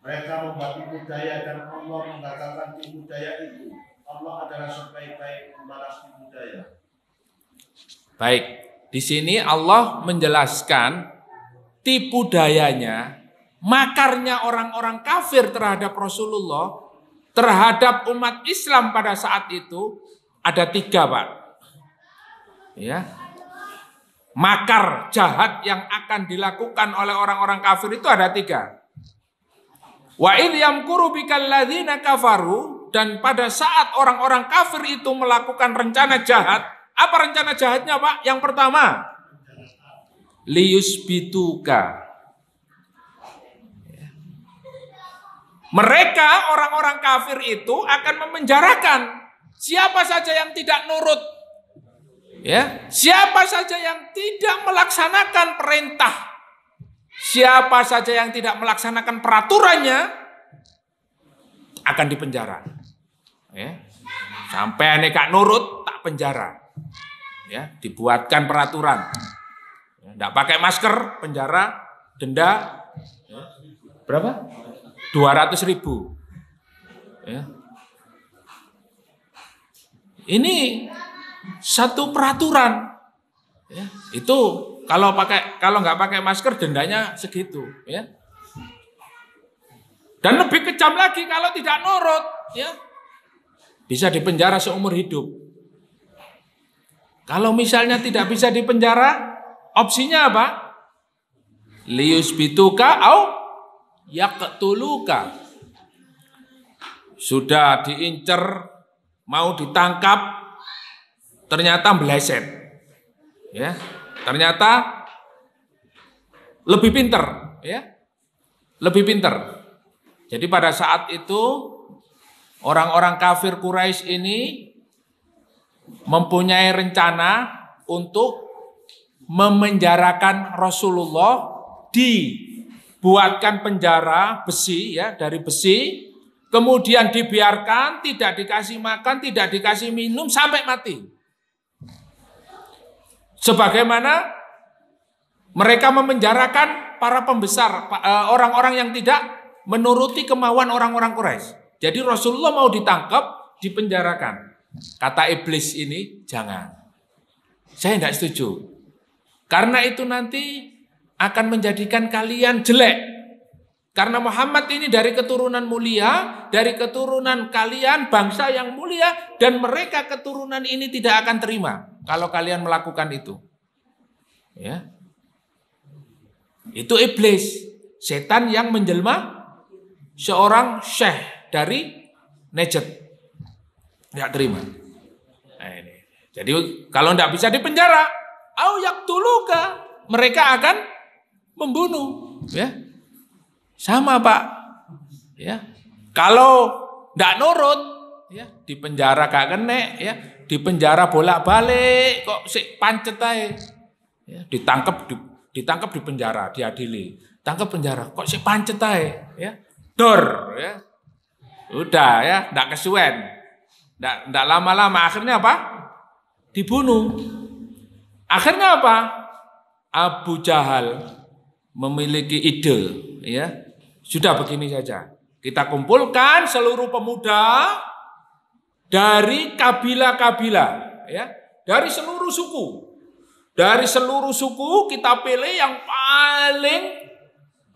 Mereka membuat tipu daya dan Allah menggagalkan tipu daya itu. Allah adalah sebaik-baik membalas tipu daya. Baik, di sini Allah menjelaskan tipu dayanya, makarnya orang-orang kafir terhadap Rasulullah, terhadap umat Islam pada saat itu ada 3, Pak. Ya, makar jahat yang akan dilakukan oleh orang-orang kafir itu ada 3. Wa idh yamkuru bikal ladzina kafaru, dan pada saat orang-orang kafir itu melakukan rencana jahat. Apa rencana jahatnya, Pak? Yang pertama, liyusbituka. Mereka orang-orang kafir itu akan memenjarakan siapa saja yang tidak nurut. Ya, siapa saja yang tidak melaksanakan perintah. Siapa saja yang tidak melaksanakan peraturannya akan dipenjara. Ya. Sampai aneka nurut tak penjara. Ya, dibuatkan peraturan. Tidak pakai masker, penjara, denda. Ya. Berapa? 200.000. Ya. Ini satu peraturan. Ya. Itu kalau nggak pakai masker dendanya segitu. Ya. Dan lebih kejam lagi kalau tidak nurut. Ya. Bisa dipenjara seumur hidup. Kalau misalnya tidak bisa dipenjara, opsinya apa? Liyusbituka au yaqtuluka. Sudah diincer, mau ditangkap, ternyata meleset. Ya, ternyata lebih pinter, ya. Lebih pinter. Jadi pada saat itu orang-orang kafir Quraisy ini mempunyai rencana untuk memenjarakan Rasulullah, dibuatkan penjara besi, ya, dari besi, kemudian dibiarkan, tidak dikasih makan, tidak dikasih minum sampai mati. Sebagaimana mereka memenjarakan para pembesar, orang-orang yang tidak menuruti kemauan orang-orang Quraisy. Jadi Rasulullah mau ditangkap, dipenjarakan. Kata iblis ini, jangan. Saya tidak setuju. Karena itu nanti akan menjadikan kalian jelek. Karena Muhammad ini dari keturunan mulia, dari keturunan kalian bangsa yang mulia, dan mereka keturunan ini tidak akan terima kalau kalian melakukan itu. Ya. Itu iblis, setan yang menjelma seorang syekh dari Najd. Tidak terima. Nah, ini. Jadi kalau tidak bisa dipenjara, au yaqtuluka, mereka akan membunuh. Ya. Sama Pak. Ya. Kalau tidak nurut, ya, dipenjara gak kena, ya, dipenjara bolak-balik, kok sik pancet ae. Ya, ditangkap di penjara, diadili. Tangkap penjara, kok sik pancet ae, ya. Dor, ya. Udah, ya, ndak kesuwen. Ndak lama-lama akhirnya apa? Dibunuh. Akhirnya apa? Abu Jahal memiliki ide, ya. Sudah begini saja. Kita kumpulkan seluruh pemuda dari kabilah-kabilah, ya, dari seluruh suku. Dari seluruh suku kita pilih yang paling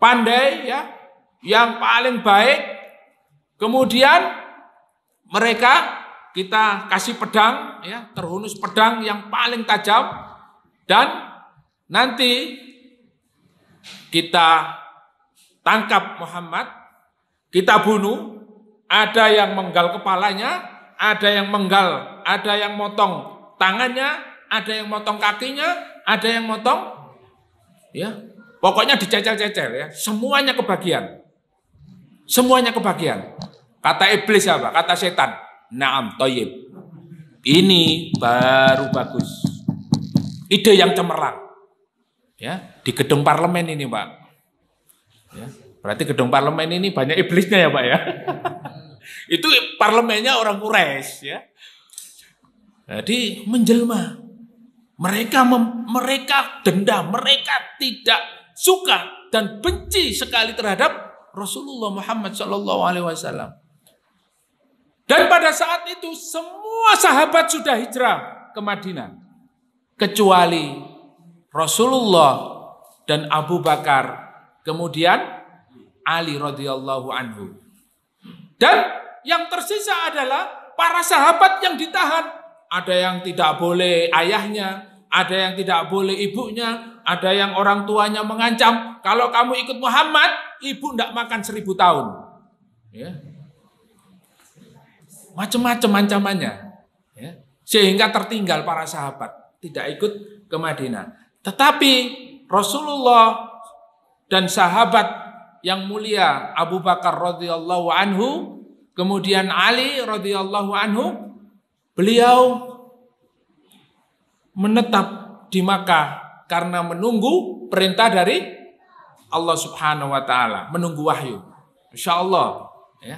pandai, ya, yang paling baik. Kemudian mereka kita kasih pedang, ya, terhunus pedang yang paling tajam, dan nanti kita tangkap Muhammad, kita bunuh. Ada yang menggal kepalanya, ada yang menggal, ada yang motong tangannya, ada yang motong kakinya, ada yang motong, ya, pokoknya dicecel-cecel, ya, semuanya kebagian, semuanya kebagian. Kata iblis apa? Kata setan, na'am thayyib, ini baru bagus, ide yang cemerlang, ya, di gedung parlemen ini Pak, ya, berarti gedung parlemen ini banyak iblisnya ya Pak, ya. Itu parlemennya orang Quraisy, ya. Jadi menjelma. Mereka dendam, mereka tidak suka dan benci sekali terhadap Rasulullah Muhammad SAW. Dan pada saat itu semua sahabat sudah hijrah ke Madinah, kecuali Rasulullah dan Abu Bakar, kemudian Ali radhiyallahu anhu. Dan yang tersisa adalah para sahabat yang ditahan. Ada yang tidak boleh ayahnya, ada yang tidak boleh ibunya, ada yang orang tuanya mengancam, kalau kamu ikut Muhammad, ibu tidak makan 1000 tahun. Ya. Macam-macam ancamannya. Ya. Sehingga tertinggal para sahabat, tidak ikut ke Madinah. Tetapi Rasulullah dan sahabat yang mulia Abu Bakar radhiyallahu anhu, kemudian Ali radhiyallahu anhu, beliau menetap di Makkah karena menunggu perintah dari Allah Subhanahu wa taala, menunggu wahyu. Insyaallah, ya.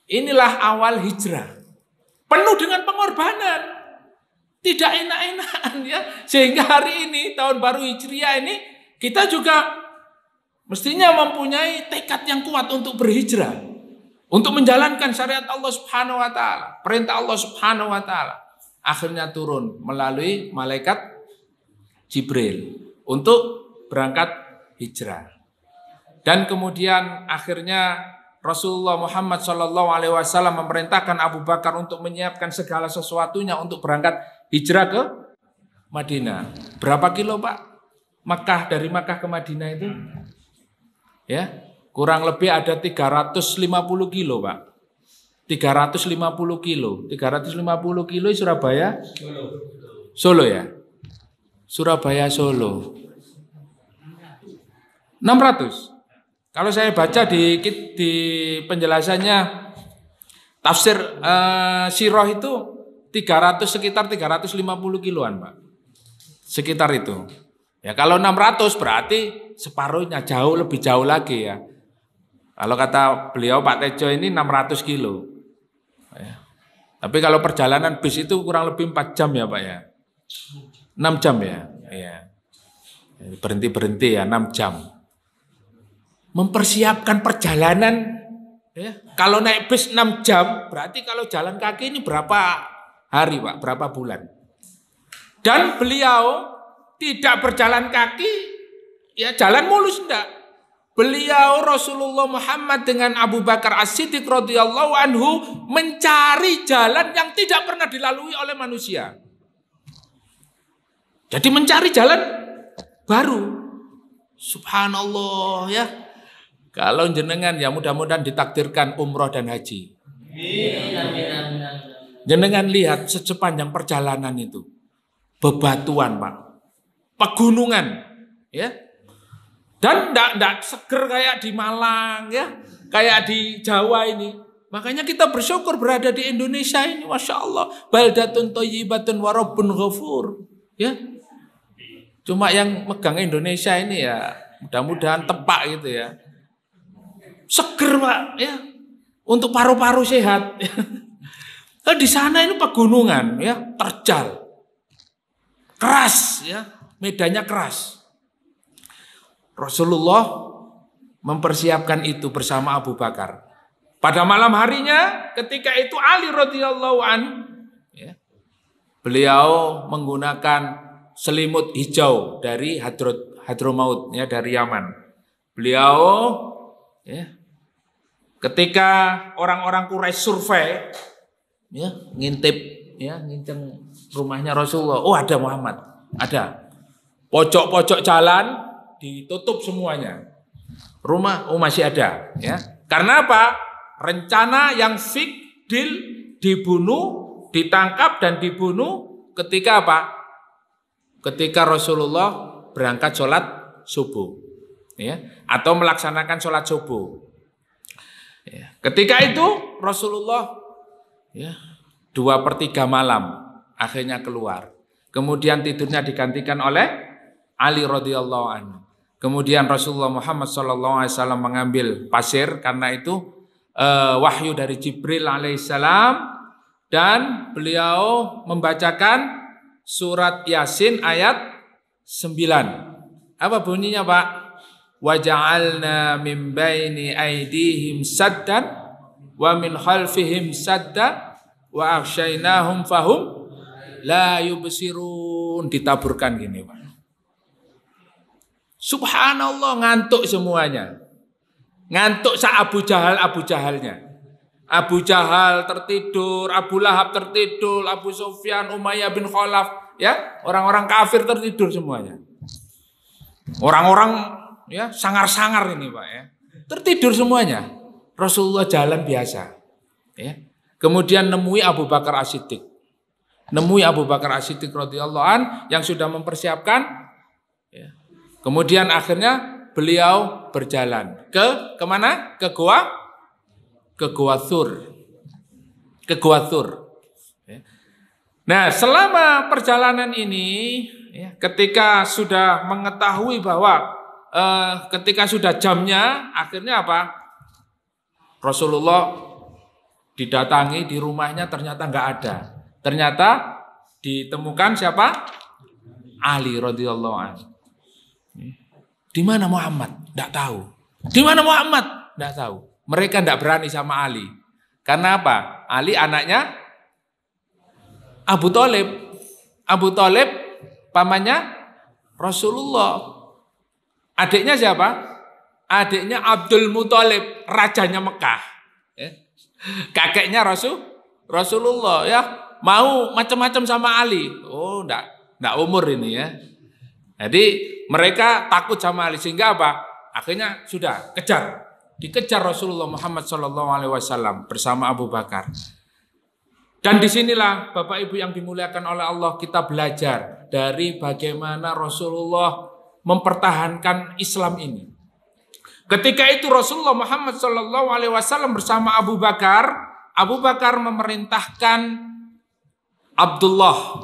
Inilah awal hijrah. Penuh dengan pengorbanan. Tidak enak-enakan, ya. Sehingga hari ini tahun baru Hijriah ini kita juga mestinya mempunyai tekad yang kuat untuk berhijrah. Untuk menjalankan syariat Allah Subhanahu wa taala, perintah Allah Subhanahu wa taala. Akhirnya turun melalui malaikat Jibril untuk berangkat hijrah. Dan kemudian akhirnya Rasulullah Muhammad SAW memerintahkan Abu Bakar untuk menyiapkan segala sesuatunya untuk berangkat hijrah ke Madinah. Berapa kilo Pak? Dari Makkah ke Madinah itu? Ya. Kurang lebih ada 350 kilo Pak. 350 kilo. 350 kilo Surabaya? Solo ya? Surabaya Solo. 600. Kalau saya baca di penjelasannya tafsir Sirah itu 300 sekitar 350 kiloan, Pak. Sekitar itu. Ya kalau 600 berarti separuhnya lebih jauh lagi ya. Kalau kata beliau Pak Tejo ini 600 kilo. Ya. Tapi kalau perjalanan bis itu kurang lebih 4 jam ya Pak ya. 6 jam ya. Ya. Berhenti-berhenti ya 6 jam. Mempersiapkan perjalanan ya. Kalau naik bis 6 jam berarti kalau jalan kaki ini berapa hari Pak, berapa bulan. Dan beliau tidak berjalan kaki ya jalan mulus enggak. Beliau Rasulullah Muhammad dengan Abu Bakar As-Siddiq radhiyallahu anhu mencari jalan yang tidak pernah dilalui oleh manusia. Jadi mencari jalan baru. Subhanallah ya. Kalau jenengan ya mudah-mudahan ditakdirkan umroh dan haji. Jenengan lihat sepanjang perjalanan itu. Bebatuan Pak. Pegunungan. Ya. Dan tidak seger kayak di Malang ya. Kayak di Jawa ini. Makanya kita bersyukur berada di Indonesia ini. Masya Allah. Baldatun thayyibatun wa rabbun ghafur. Ya. Cuma yang megang Indonesia ini ya. Mudah-mudahan tepak gitu ya. Seger Pak ya. Untuk paru-paru sehat. Nah, di sana ini pegunungan ya, terjal. Keras ya, medannya keras. Rasulullah mempersiapkan itu bersama Abu Bakar. Pada malam harinya ketika itu Ali radhiyallahu anhu ya, beliau menggunakan selimut hijau dari Hadramaut ya, dari Yaman. Beliau ya, ketika orang-orang Quraisy survei, ya ngintip, ya nginceng rumahnya Rasulullah. Oh ada Muhammad, ada. Pojok-pojok jalan ditutup semuanya. Rumah, oh masih ada, ya. Karena apa? Rencana yang fik, deal, dibunuh, ditangkap dan dibunuh ketika apa? Ketika Rasulullah berangkat sholat subuh, ya, atau melaksanakan sholat subuh. Ya. Ketika itu Rasulullah ya 2/3 malam akhirnya keluar. Kemudian tidurnya digantikan oleh Ali radhiyallahu anhu. Kemudian Rasulullah Muhammad SAW mengambil pasir karena itu wahyu dari Jibril alaihissalam dan beliau membacakan surat Yasin ayat 9. Apa bunyinya Pak? Waja'alna min baini aydihim saddan wa min khalfihim sadda wa aghshaynahum fahum la yubsirun. Ditaburkan gini Pak. Subhanallah, ngantuk semuanya. Ngantuk Abu Jahalnya. Abu Jahal tertidur, Abu Lahab tertidur, Abu Sufyan, Umayyah bin Khalaf, ya, orang-orang kafir tertidur semuanya. Orang-orang ya sangar-sangar ini Pak ya. Tertidur semuanya. Rasulullah jalan biasa. Ya. Kemudian nemui Abu Bakar As-Siddiq. Nemui Abu Bakar As-Siddiq radhiyallahu an yang sudah mempersiapkan. Ya. Kemudian akhirnya beliau berjalan kemana? Ke Gua Thur. Ke Gua Thur. Ya. Nah, selama perjalanan ini ya, ketika sudah mengetahui bahwa ketika sudah jamnya, akhirnya apa? Rasulullah didatangi di rumahnya, ternyata nggak ada. Ternyata ditemukan siapa? Ali radhiyallahu anhu. Di mana Muhammad? Nggak tahu. Di mana Muhammad? Nggak tahu. Mereka nggak berani sama Ali. Karena apa? Ali anaknya Abu Thalib. Abu Thalib pamannya Rasulullah. Adiknya siapa? Adiknya Abdul Muthalib, rajanya Mekah. Kakeknya Rasulullah ya. Mau macam-macam sama Ali. Oh, enggak umur ini ya. Jadi mereka takut sama Ali sehingga apa? Akhirnya sudah dikejar Rasulullah Muhammad SAW bersama Abu Bakar. Dan disinilah Bapak Ibu yang dimuliakan oleh Allah kita belajar dari bagaimana Rasulullah mempertahankan Islam ini. Ketika itu Rasulullah Muhammad SAW bersama Abu Bakar memerintahkan Abdullah,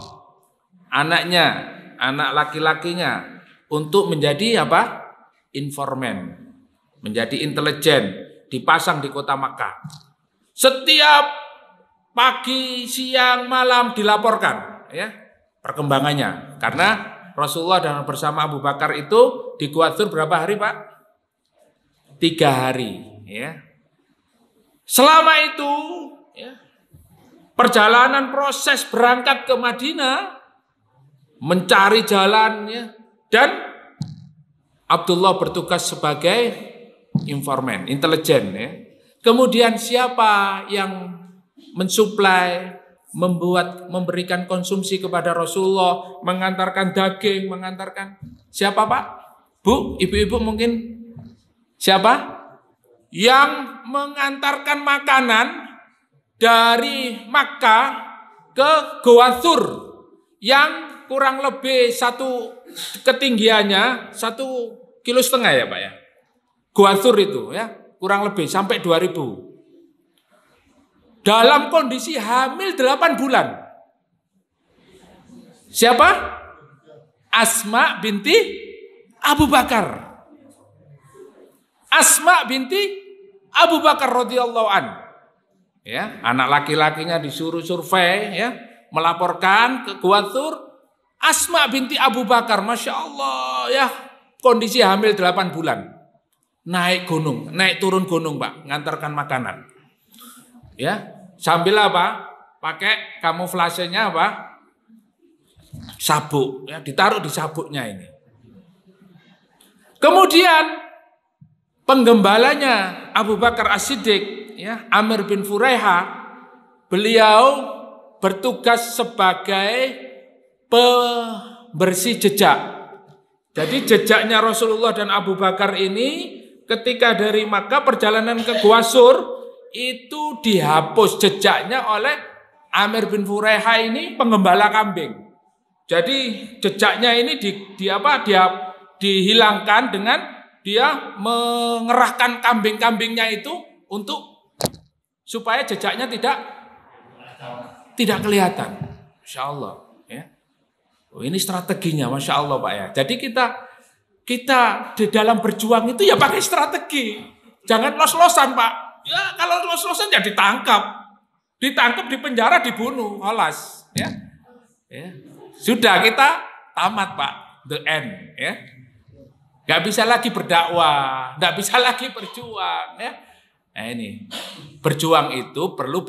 anaknya, anak laki-lakinya, untuk menjadi apa? Informan, menjadi intelijen, dipasang di kota Makkah. Setiap pagi, siang, malam dilaporkan, ya, perkembangannya. Karena Rasulullah dan bersama Abu Bakar itu di Gua Tsur berapa hari, Pak? 3 hari, ya. Selama itu, ya, perjalanan proses berangkat ke Madinah, mencari jalan, ya, dan Abdullah bertugas sebagai informan, intelijen, ya. Kemudian siapa yang mensuplai, memberikan konsumsi kepada Rasulullah, mengantarkan daging, mengantarkan siapa, Pak? Bu, ibu-ibu mungkin siapa? Yang mengantarkan makanan dari Makkah ke Gua Tsur yang kurang lebih ketinggiannya 1,5 kilo ya, Pak, ya. Gua Tsur itu, ya, kurang lebih sampai 2000. Dalam kondisi hamil 8 bulan. Siapa? Asma binti Abu Bakar. Asma binti Abu Bakar radhiyallahu an. Ya, anak laki-lakinya disuruh survei, ya, melaporkan ke Gua Tsur. Asma binti Abu Bakar, Masya Allah, ya, kondisi hamil 8 bulan. Naik turun gunung, Pak, ngantarkan makanan. Ya, sambil apa? Pakai kamuflasenya apa? Sabuk, ya, ditaruh di sabuknya ini. Kemudian penggembalanya Abu Bakar As-Siddiq, ya, Amir bin Furaiha, beliau bertugas sebagai pembersih jejak. Jadi jejaknya Rasulullah dan Abu Bakar ini ketika dari Makkah perjalanan ke Gua Tsur itu dihapus jejaknya oleh Amir bin Furaiha ini, penggembala kambing. Jadi jejaknya ini dihilangkan dengan dia mengerahkan kambing-kambingnya itu untuk supaya jejaknya tidak kelihatan. Masya Allah, ya. Oh, ini strateginya, Masya Allah, Pak, ya. Jadi kita di dalam berjuang itu ya pakai strategi. Jangan los-losan, Pak. Ya kalau los-losan ya ditangkap, di penjara, dibunuh, holas, ya. Ya. Sudah kita tamat, Pak, the end, ya. Gak bisa lagi berdakwah, gak bisa lagi berjuang, ya. Nah ini berjuang itu perlu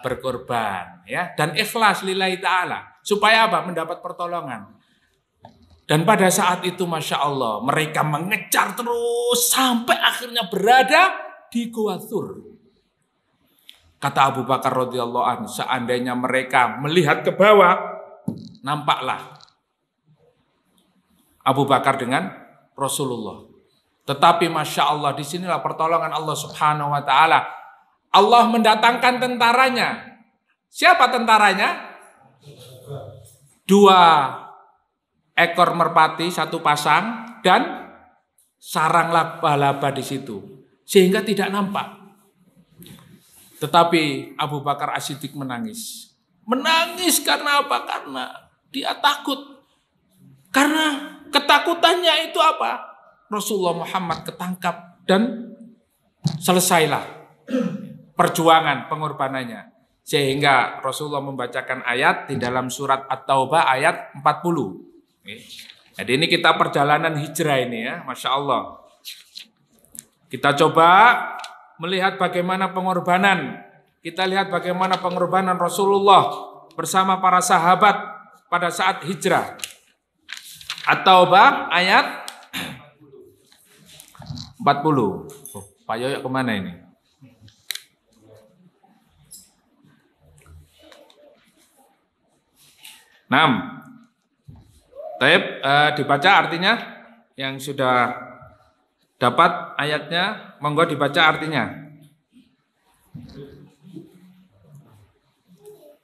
berkorban, ya, dan ikhlas lillahi ta'ala supaya apa? Mendapat pertolongan. Dan pada saat itu Masya Allah mereka mengejar terus sampai akhirnya berada di Gua Tsur. Kata Abu Bakar radhiyallahu anhu, seandainya mereka melihat ke bawah, nampaklah Abu Bakar dengan Rasulullah. Tetapi Masya Allah disinilah pertolongan Allah Subhanahu wa Ta'ala. Allah mendatangkan tentaranya. Siapa tentaranya? 2 ekor merpati, 1 pasang, dan sarang laba-laba di situ, sehingga tidak nampak. Tetapi Abu Bakar As-Siddiq menangis. Menangis karena apa? Karena dia takut. Karena ketakutannya itu apa? Rasulullah Muhammad ketangkap dan selesailah perjuangan pengorbanannya. Sehingga Rasulullah membacakan ayat di dalam surat At-Taubah ayat 40. Jadi ini kita perjalanan hijrah ini, ya, Masya Allah. Kita coba melihat bagaimana pengorbanan. Kita lihat bagaimana pengorbanan Rasulullah bersama para sahabat pada saat hijrah. At-Taubah ayat 40. Oh, Pak Yoyo kemana ini? Dibaca artinya yang sudah dapat ayatnya, monggo dibaca artinya.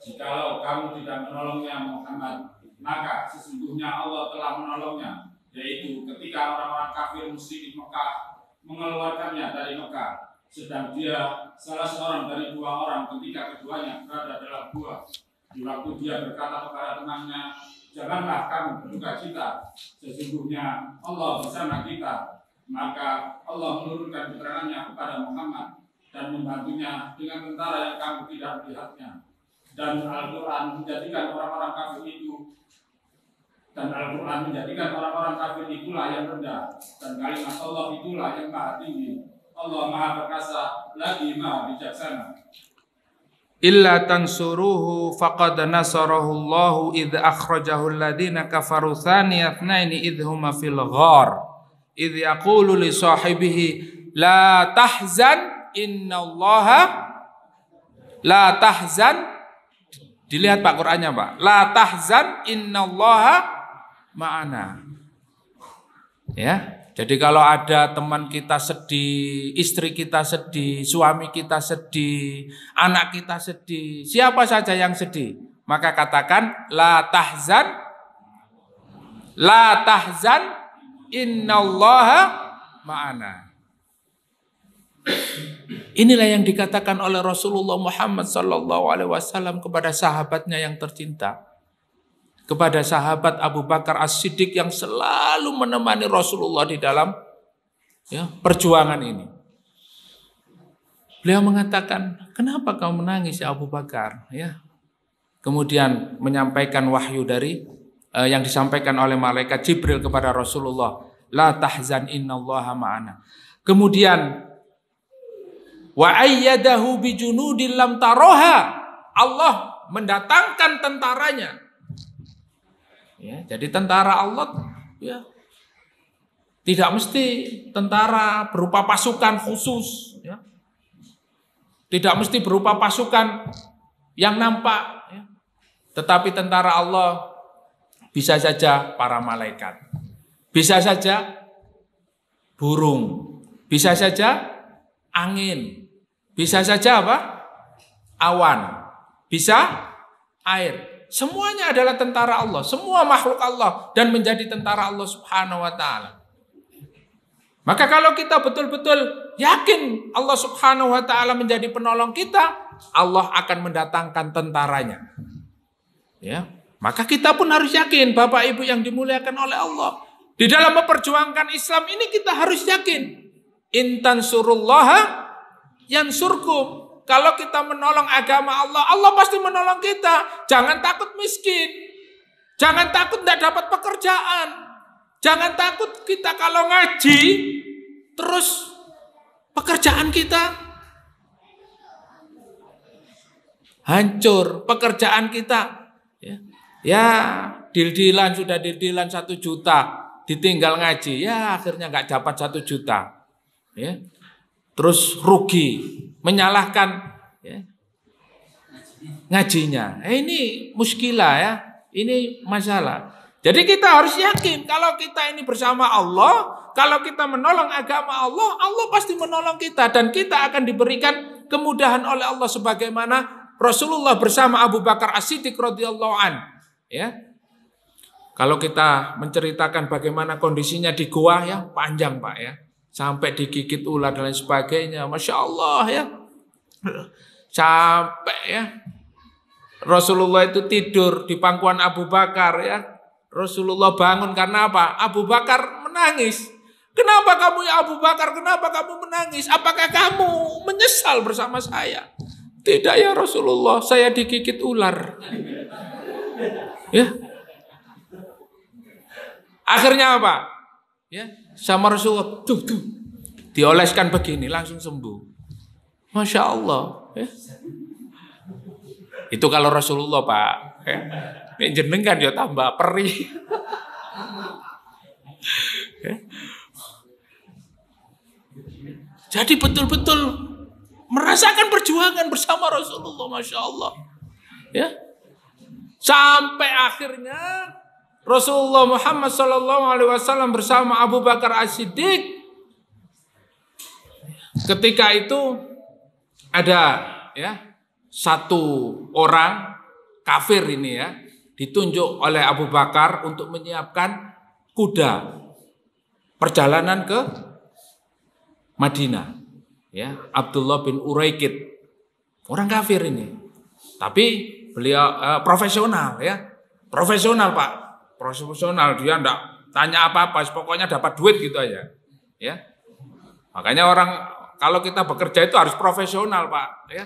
Jikalau kamu tidak menolongnya Muhammad, maka sesungguhnya Allah telah menolongnya, yaitu ketika orang-orang kafir musyrik di Mekah mengeluarkannya dari Mekah, sedang dia salah seorang dari dua orang ketika keduanya berada dalam gua. Di waktu dia berkata kepada temannya, janganlah kamu berduka cita, sesungguhnya Allah bersama kita. Maka Allah menurunkan keterangannya kepada Muhammad dan membantunya dengan tentara yang kamu tidak melihatnya. Dan Al-Quran menjadikan orang-orang kafir itulah yang rendah, dan kalimat Allah itulah yang maha tinggi. Allah maha perkasa lagi maha bijaksana. Illa tansuruhu faqad nasarahu Allahu idh akhrajahu alladhina kafaru thaniya ithnaini idh huma fil ghar idh yaqulu li sahibihi la tahzan innallaha la tahzan. Dilihat Pak Qur'annya Pak, la tahzan innallaha ma'ana. Ya. Jadi kalau ada teman kita sedih, istri kita sedih, suami kita sedih, anak kita sedih, siapa saja yang sedih, maka katakan la tahzan innallaha ma'ana. Inilah yang dikatakan oleh Rasulullah Muhammad SAW kepada sahabatnya yang tercinta, kepada sahabat Abu Bakar As-Siddiq yang selalu menemani Rasulullah di dalam perjuangan ini. Beliau mengatakan, kenapa kau menangis ya Abu Bakar? Ya. Kemudian menyampaikan wahyu dari yang disampaikan oleh malaikat Jibril kepada Rasulullah, la tahzan innallaha ma'ana. Kemudian wa ayyadahu bijunudin lam taroha, Allah mendatangkan tentaranya. Ya, jadi tentara Allah ya tidak mesti tentara berupa pasukan khusus, ya. Tidak mesti berupa pasukan yang nampak, ya. Tetapi tentara Allah bisa saja para malaikat, bisa saja burung, bisa saja angin, bisa saja apa? Awan, bisa air. Semuanya adalah tentara Allah, semua makhluk Allah dan menjadi tentara Allah Subhanahu wa taala. Maka kalau kita betul-betul yakin Allah Subhanahu wa taala menjadi penolong kita, Allah akan mendatangkan tentaranya. Ya, maka kita pun harus yakin, Bapak Ibu yang dimuliakan oleh Allah, di dalam memperjuangkan Islam ini kita harus yakin, intan surullaha yansurkum. Kalau kita menolong agama Allah, Allah pasti menolong kita. Jangan takut miskin. Jangan takut tidak dapat pekerjaan. Jangan takut kita kalau ngaji, terus pekerjaan kita hancur. Pekerjaan kita, ya deal-dealan sudah deal-dealan 1 juta, ditinggal ngaji, ya akhirnya nggak dapat 1 juta. Ya. Terus rugi. Menyalahkan ngajinya. Ini muskilah ya. Ini masalah. Jadi kita harus yakin kalau kita ini bersama Allah, kalau kita menolong agama Allah, Allah pasti menolong kita dan kita akan diberikan kemudahan oleh Allah sebagaimana Rasulullah bersama Abu Bakar As-Siddiq radhiyallahu an. Ya. Kalau kita menceritakan bagaimana kondisinya di gua ya panjang Pak ya. Sampai digigit ular dan lain sebagainya. Masya Allah ya. Sampai ya. Rasulullah itu tidur di pangkuan Abu Bakar ya. Rasulullah bangun karena apa? Abu Bakar menangis. Kenapa kamu ya Abu Bakar? Kenapa kamu menangis? Apakah kamu menyesal bersama saya? Tidak ya Rasulullah. Saya digigit ular. Ya. Akhirnya apa? Ya. Sama Rasulullah, tuh, dioleskan begini, langsung sembuh. Masya Allah. Ya. Itu kalau Rasulullah Pak. Ya. Jenengan ya tambah perih. Ya. Jadi betul-betul merasakan perjuangan bersama Rasulullah, Masya Allah. Ya. Sampai akhirnya Rasulullah Muhammad SAW bersama Abu Bakar As-Siddiq. Ketika itu ada ya 1 orang kafir ini ya ditunjuk oleh Abu Bakar untuk menyiapkan kuda perjalanan ke Madinah. Ya, Abdullah bin Uraikid, orang kafir ini, tapi beliau profesional, ya, profesional Pak, profesional, dia enggak tanya apa-apa, pokoknya dapat duit gitu aja, ya. Makanya orang kalau kita bekerja itu harus profesional Pak, ya.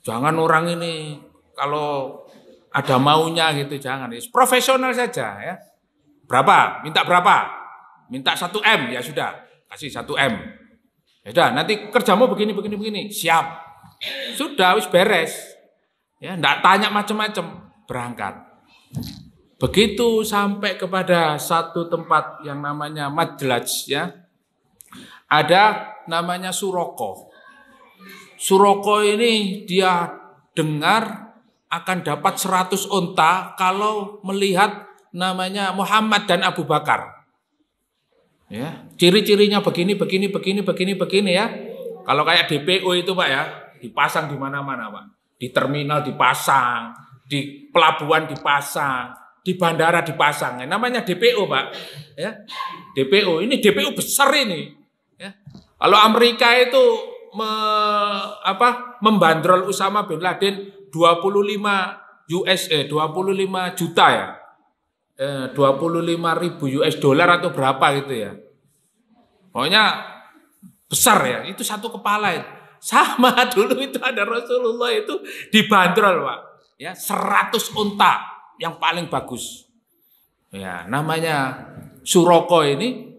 Jangan orang ini kalau ada maunya gitu, jangan, profesional saja, ya. Berapa? Minta berapa? Minta 1 M, ya sudah, kasih 1 M. Ya udah, nanti kerjamu begini, siap. Sudah, wis beres. Ya, enggak tanya macam-macam, berangkat. Begitu sampai kepada satu tempat yang namanya Madlaj, ya. Ada namanya Suroko. Suroko ini dia dengar akan dapat 100 unta kalau melihat namanya Muhammad dan Abu Bakar. Ya, ciri-cirinya begini ya. Kalau kayak DPO itu Pak ya, dipasang di mana-mana Pak. Di terminal dipasang, di pelabuhan dipasang, di bandara dipasang. Namanya DPO Pak. Ya, DPO ini DPO besar ini. Ya. Kalau Amerika itu membandrol Usama bin Laden 25 juta ya. 25.000 US dollar atau berapa gitu ya. Pokoknya besar ya, itu satu kepala itu. Sama dulu itu ada Rasulullah itu dibanderol Pak. Ya, 100 unta yang paling bagus. Ya, namanya Suroko ini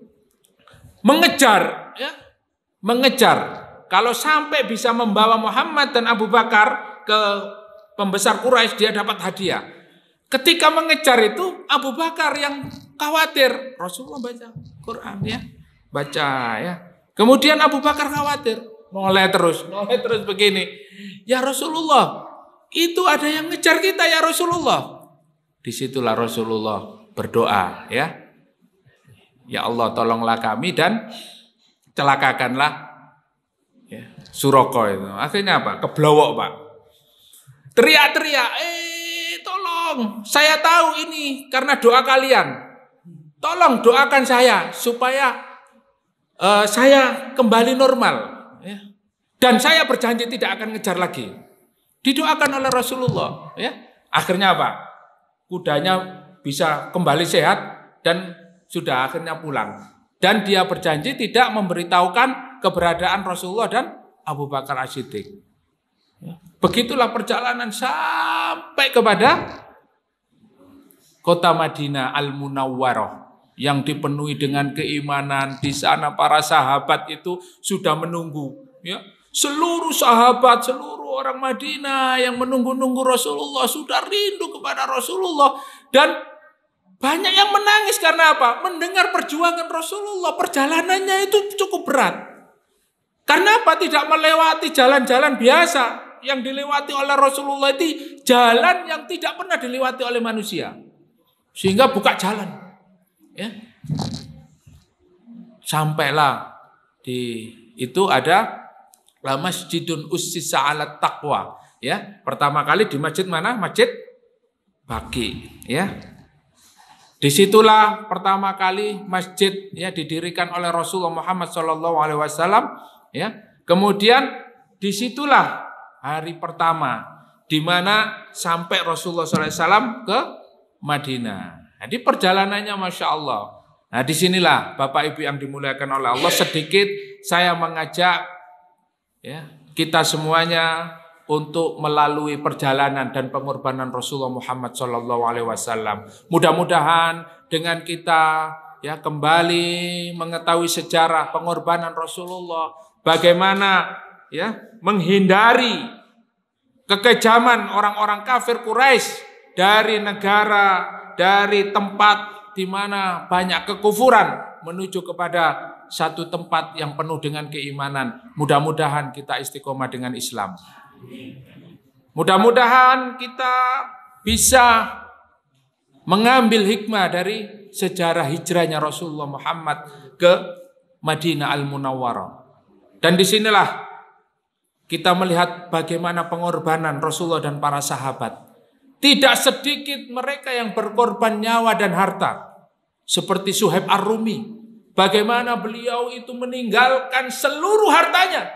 mengejar ya. Mengejar. Kalau sampai bisa membawa Muhammad dan Abu Bakar ke pembesar Quraisy dia dapat hadiah. Ketika mengejar itu Abu Bakar yang khawatir. Rasulullah baca Quran ya. Baca ya. Kemudian Abu Bakar khawatir. Noleh terus begini. Ya Rasulullah, itu ada yang ngejar kita ya Rasulullah. Disitulah Rasulullah berdoa ya. Ya Allah tolonglah kami dan celakakanlah ya, Suroko itu. Akhirnya apa? Keblowok Pak. Teriak-teriak. Tolong, saya tahu ini karena doa kalian. Tolong doakan saya supaya saya kembali normal. Ya. Dan saya berjanji tidak akan ngejar lagi. Didoakan oleh Rasulullah. Ya. Akhirnya apa? Kudanya bisa kembali sehat dan sudah akhirnya pulang. Dan dia berjanji tidak memberitahukan keberadaan Rasulullah dan Abu Bakar As-Siddiq. Ya. Begitulah perjalanan sampai kepada kota Madinah Al-Munawwarah yang dipenuhi dengan keimanan. Di sana para sahabat itu sudah menunggu ya. Seluruh sahabat, seluruh orang Madinah yang menunggu-nunggu Rasulullah sudah rindu kepada Rasulullah dan banyak yang menangis karena apa? Mendengar perjuangan Rasulullah, perjalanannya itu cukup berat. Karena apa? Tidak melewati jalan-jalan biasa yang dilewati oleh Rasulullah, itu jalan yang tidak pernah dilewati oleh manusia. Sehingga buka jalan. Ya. Sampailah di itu ada la masjidun ussisa 'alat taqwa. Ya, pertama kali di masjid mana? Masjid Baqi, ya. Disitulah pertama kali masjid ya didirikan oleh Rasulullah Muhammad SAW. Ya, kemudian disitulah hari pertama di mana sampai Rasulullah SAW ke Madinah. Jadi perjalanannya Masya Allah. Nah disinilah Bapak Ibu yang dimuliakan oleh Allah, sedikit saya mengajak ya, kita semuanya untuk melalui perjalanan dan pengorbanan Rasulullah Muhammad SAW. Mudah-mudahan dengan kita ya kembali mengetahui sejarah pengorbanan Rasulullah, bagaimana ya menghindari kekejaman orang-orang kafir Quraisy dari negara, dari tempat di mana banyak kekufuran menuju kepada satu tempat yang penuh dengan keimanan. Mudah-mudahan kita istiqomah dengan Islam. Mudah-mudahan kita bisa mengambil hikmah dari sejarah hijrahnya Rasulullah Muhammad ke Madinah Al-Munawwarah. Dan disinilah kita melihat bagaimana pengorbanan Rasulullah dan para sahabat. Tidak sedikit mereka yang berkorban nyawa dan harta. Seperti Suhaib Ar-Rumi. Bagaimana beliau itu meninggalkan seluruh hartanya.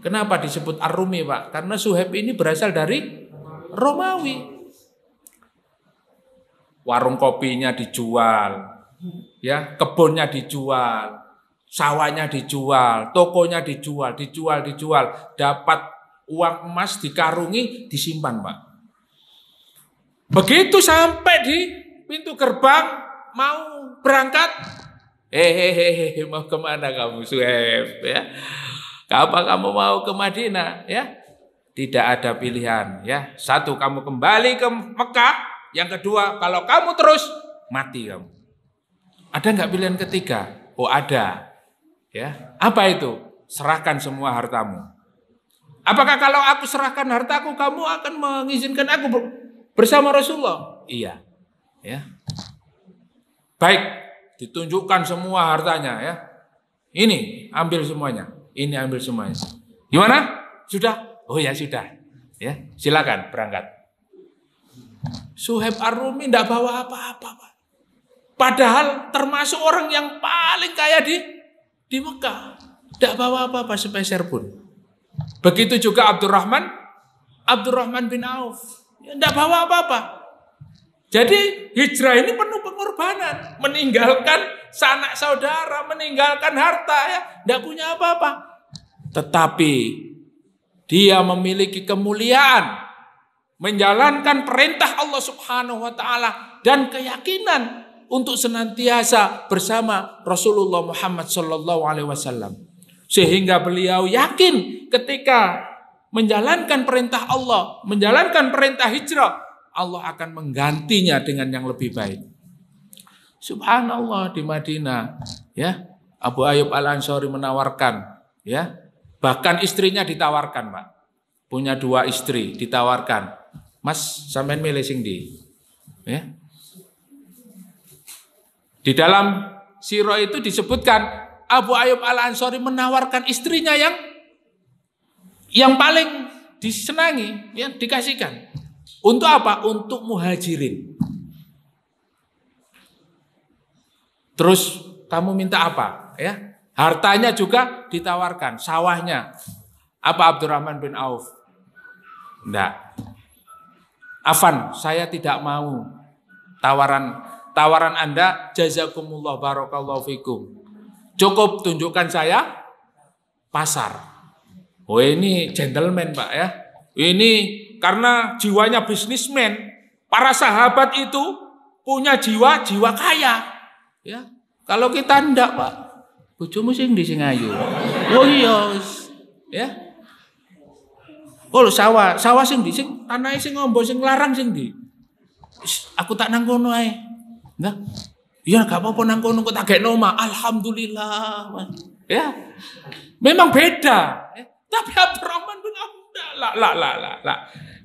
Kenapa disebut Ar-Rumi, Pak? Karena Suhaib ini berasal dari Romawi. Warung kopinya dijual, ya, kebunnya dijual, sawahnya dijual, tokonya dijual, dapat uang emas dikarungi, disimpan, Pak. Begitu sampai di pintu gerbang mau berangkat, mau kemana kamu, Suhaib? Ya, apa kamu mau ke Madinah? Ya, tidak ada pilihan. Ya, satu, kamu kembali ke Mekah. Yang kedua, kalau kamu terus, mati kamu. Ada nggak pilihan ketiga? Oh, ada. Ya, apa itu? Serahkan semua hartamu. Apakah kalau aku serahkan hartaku, kamu akan mengizinkan aku bersama Rasulullah? Iya. Ya. Baik, ditunjukkan semua hartanya, ya. Ini ambil semuanya. Ini ambil semuanya. Gimana? Sudah? Oh ya sudah. Ya, silakan berangkat. Suhaib Ar-Rumi tidak bawa apa-apa, Pak. Padahal termasuk orang yang paling kaya di Mekah. Tidak bawa apa-apa sepeser pun. Begitu juga Abdurrahman bin Auf. Tidak bawa apa-apa. Jadi hijrah ini penuh pengorbanan. Meninggalkan sanak saudara, meninggalkan harta, ya, tidak punya apa-apa. Tetapi dia memiliki kemuliaan, menjalankan perintah Allah Subhanahu wa taala dan keyakinan untuk senantiasa bersama Rasulullah Muhammad sallallahu alaihi wasallam. Sehingga beliau yakin ketika menjalankan perintah Allah, menjalankan perintah hijrah, Allah akan menggantinya dengan yang lebih baik. Subhanallah, di Madinah, ya, Abu Ayyub Al-Ansari menawarkan, ya, bahkan istrinya ditawarkan, Pak. Punya 2 istri, ditawarkan. Mas, sampean milih sing ndi? Ya. Di dalam sirah itu disebutkan Abu Ayyub Al-Ansari menawarkan istrinya yang paling disenangi, ya, dikasihkan. Untuk apa? Untuk muhajirin. Terus kamu minta apa? Ya, hartanya juga ditawarkan, sawahnya. Apa Abdurrahman bin Auf? Enggak. Afan, saya tidak mau tawaran Anda, jazakumullah barakallahu fikum. Cukup tunjukkan saya pasar. Oh, ini gentleman, Pak, ya. Ini karena jiwanya bisnismen. Para sahabat itu punya jiwa kaya. Ya. Kalau kita enggak, Pak. Bojomu sing ndi sing ayu. Oh iya. Ya. Oh, sawah sing ndi sing tanahe sing ngombo sing larang sing ndi? Aku tak nang kono ae. Nah. Iya gak apa-apa nang kono kok tak gekno omah. Alhamdulillah. Ya. Memang beda, ya. Tapi Abdurrahman bin Auf la.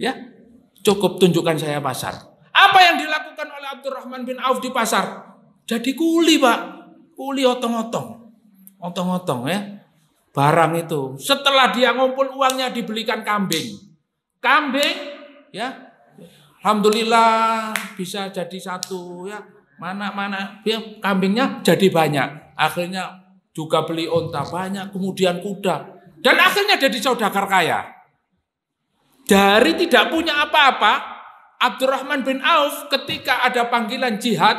Ya. Cukup tunjukkan saya pasar. Apa yang dilakukan oleh Abdurrahman bin Auf di pasar? Jadi kuli, Pak. Kuli otong-otong. Otong-otong, ya. Barang itu. Setelah dia ngumpul uangnya dibelikan kambing. Kambing, ya. Alhamdulillah bisa jadi satu, ya. Mana ya, kambingnya jadi banyak. Akhirnya juga beli unta banyak, kemudian kuda. Dan akhirnya jadi saudagar kaya. Dari tidak punya apa-apa, Abdurrahman bin Auf ketika ada panggilan jihad,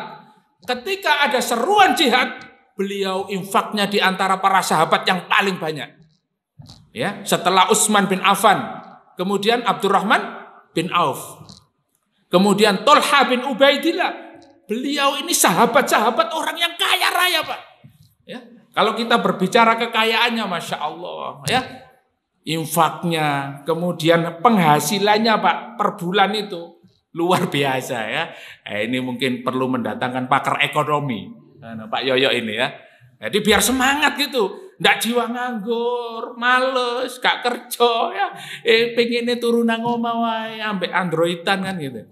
ketika ada seruan jihad, beliau infaknya di antara para sahabat yang paling banyak. Ya, setelah Utsman bin Affan, kemudian Abdurrahman bin Auf, kemudian Tolha bin Ubaidillah. Beliau ini sahabat-sahabat orang yang kaya raya, Pak. Ya, kalau kita berbicara kekayaannya, masya Allah, ya, infaknya, kemudian penghasilannya, Pak, per bulan itu luar biasa, ya. Ini mungkin perlu mendatangkan pakar ekonomi. Nah, Pak Yoyo ini, ya. Jadi biar semangat gitu, ndak jiwa nganggur, males, gak kerja, ya. Pengennya turun nang omah wae ambek androidan kan gitu.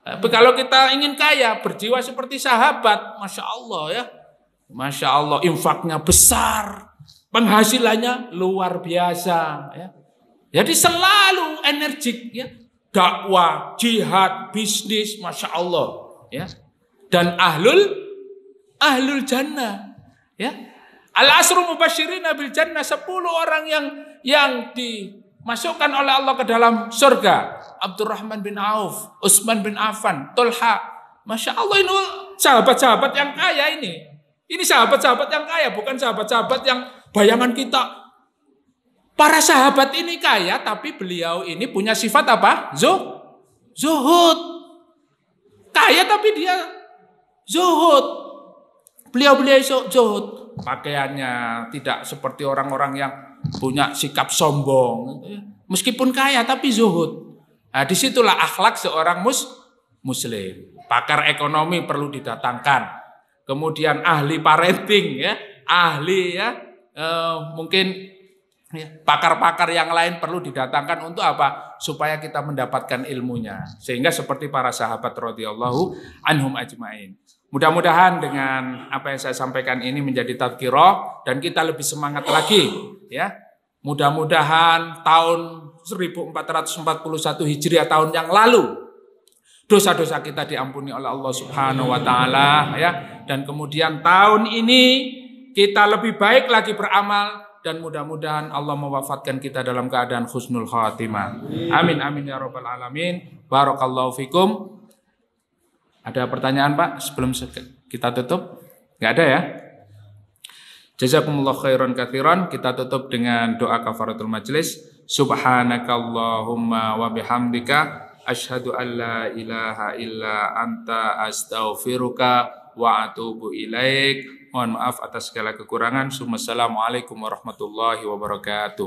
Tapi kalau kita ingin kaya, berjiwa seperti sahabat, masya Allah, ya, masya Allah, infaknya besar, penghasilannya luar biasa, ya. Jadi selalu energik, ya. dakwah, jihad, bisnis, masya Allah, ya. Dan ahlul jannah, ya. Al-asru mubasyirina bil jannah, 10 orang yang dimasukkan oleh Allah ke dalam surga. Abdurrahman bin Auf, Utsman bin Affan, Tolha. Masya Allah, ini sahabat-sahabat yang kaya ini. Ini sahabat-sahabat yang kaya, bukan sahabat-sahabat yang bayangan kita. Para sahabat ini kaya, tapi beliau ini punya sifat apa? Zuhud. Kaya tapi dia zuhud. Beliau zuhud. Pakaiannya tidak seperti orang-orang yang punya sikap sombong. Meskipun kaya tapi zuhud. Nah, disitulah akhlak seorang muslim. Pakar ekonomi perlu didatangkan. Kemudian ahli parenting, ya, ahli, ya, mungkin pakar-pakar yang lain perlu didatangkan untuk apa? Supaya kita mendapatkan ilmunya. Sehingga seperti para sahabat radhiyallahu anhum ajmain. Mudah-mudahan dengan apa yang saya sampaikan ini menjadi tadhkirah dan kita lebih semangat lagi, ya. Mudah-mudahan tahun 1441 Hijriah, tahun yang lalu, dosa-dosa kita diampuni oleh Allah Subhanahu wa taala, ya. Dan kemudian tahun ini kita lebih baik lagi beramal. Dan mudah-mudahan Allah mewafatkan kita dalam keadaan husnul khatimah. Amin amin ya rabbal alamin. Barakallahu fikum. Ada pertanyaan Pak sebelum kita tutup? Nggak ada ya? Jazakumullah khairan katsiran. Kita tutup dengan doa kafaratul majlis. Subhanakallahumma wa bihamdika asyhadu an la ilaha illa anta astaghfiruka wa atubu ilaik. Mohon maaf atas segala kekurangan. Assalamualaikum warahmatullahi wabarakatuh.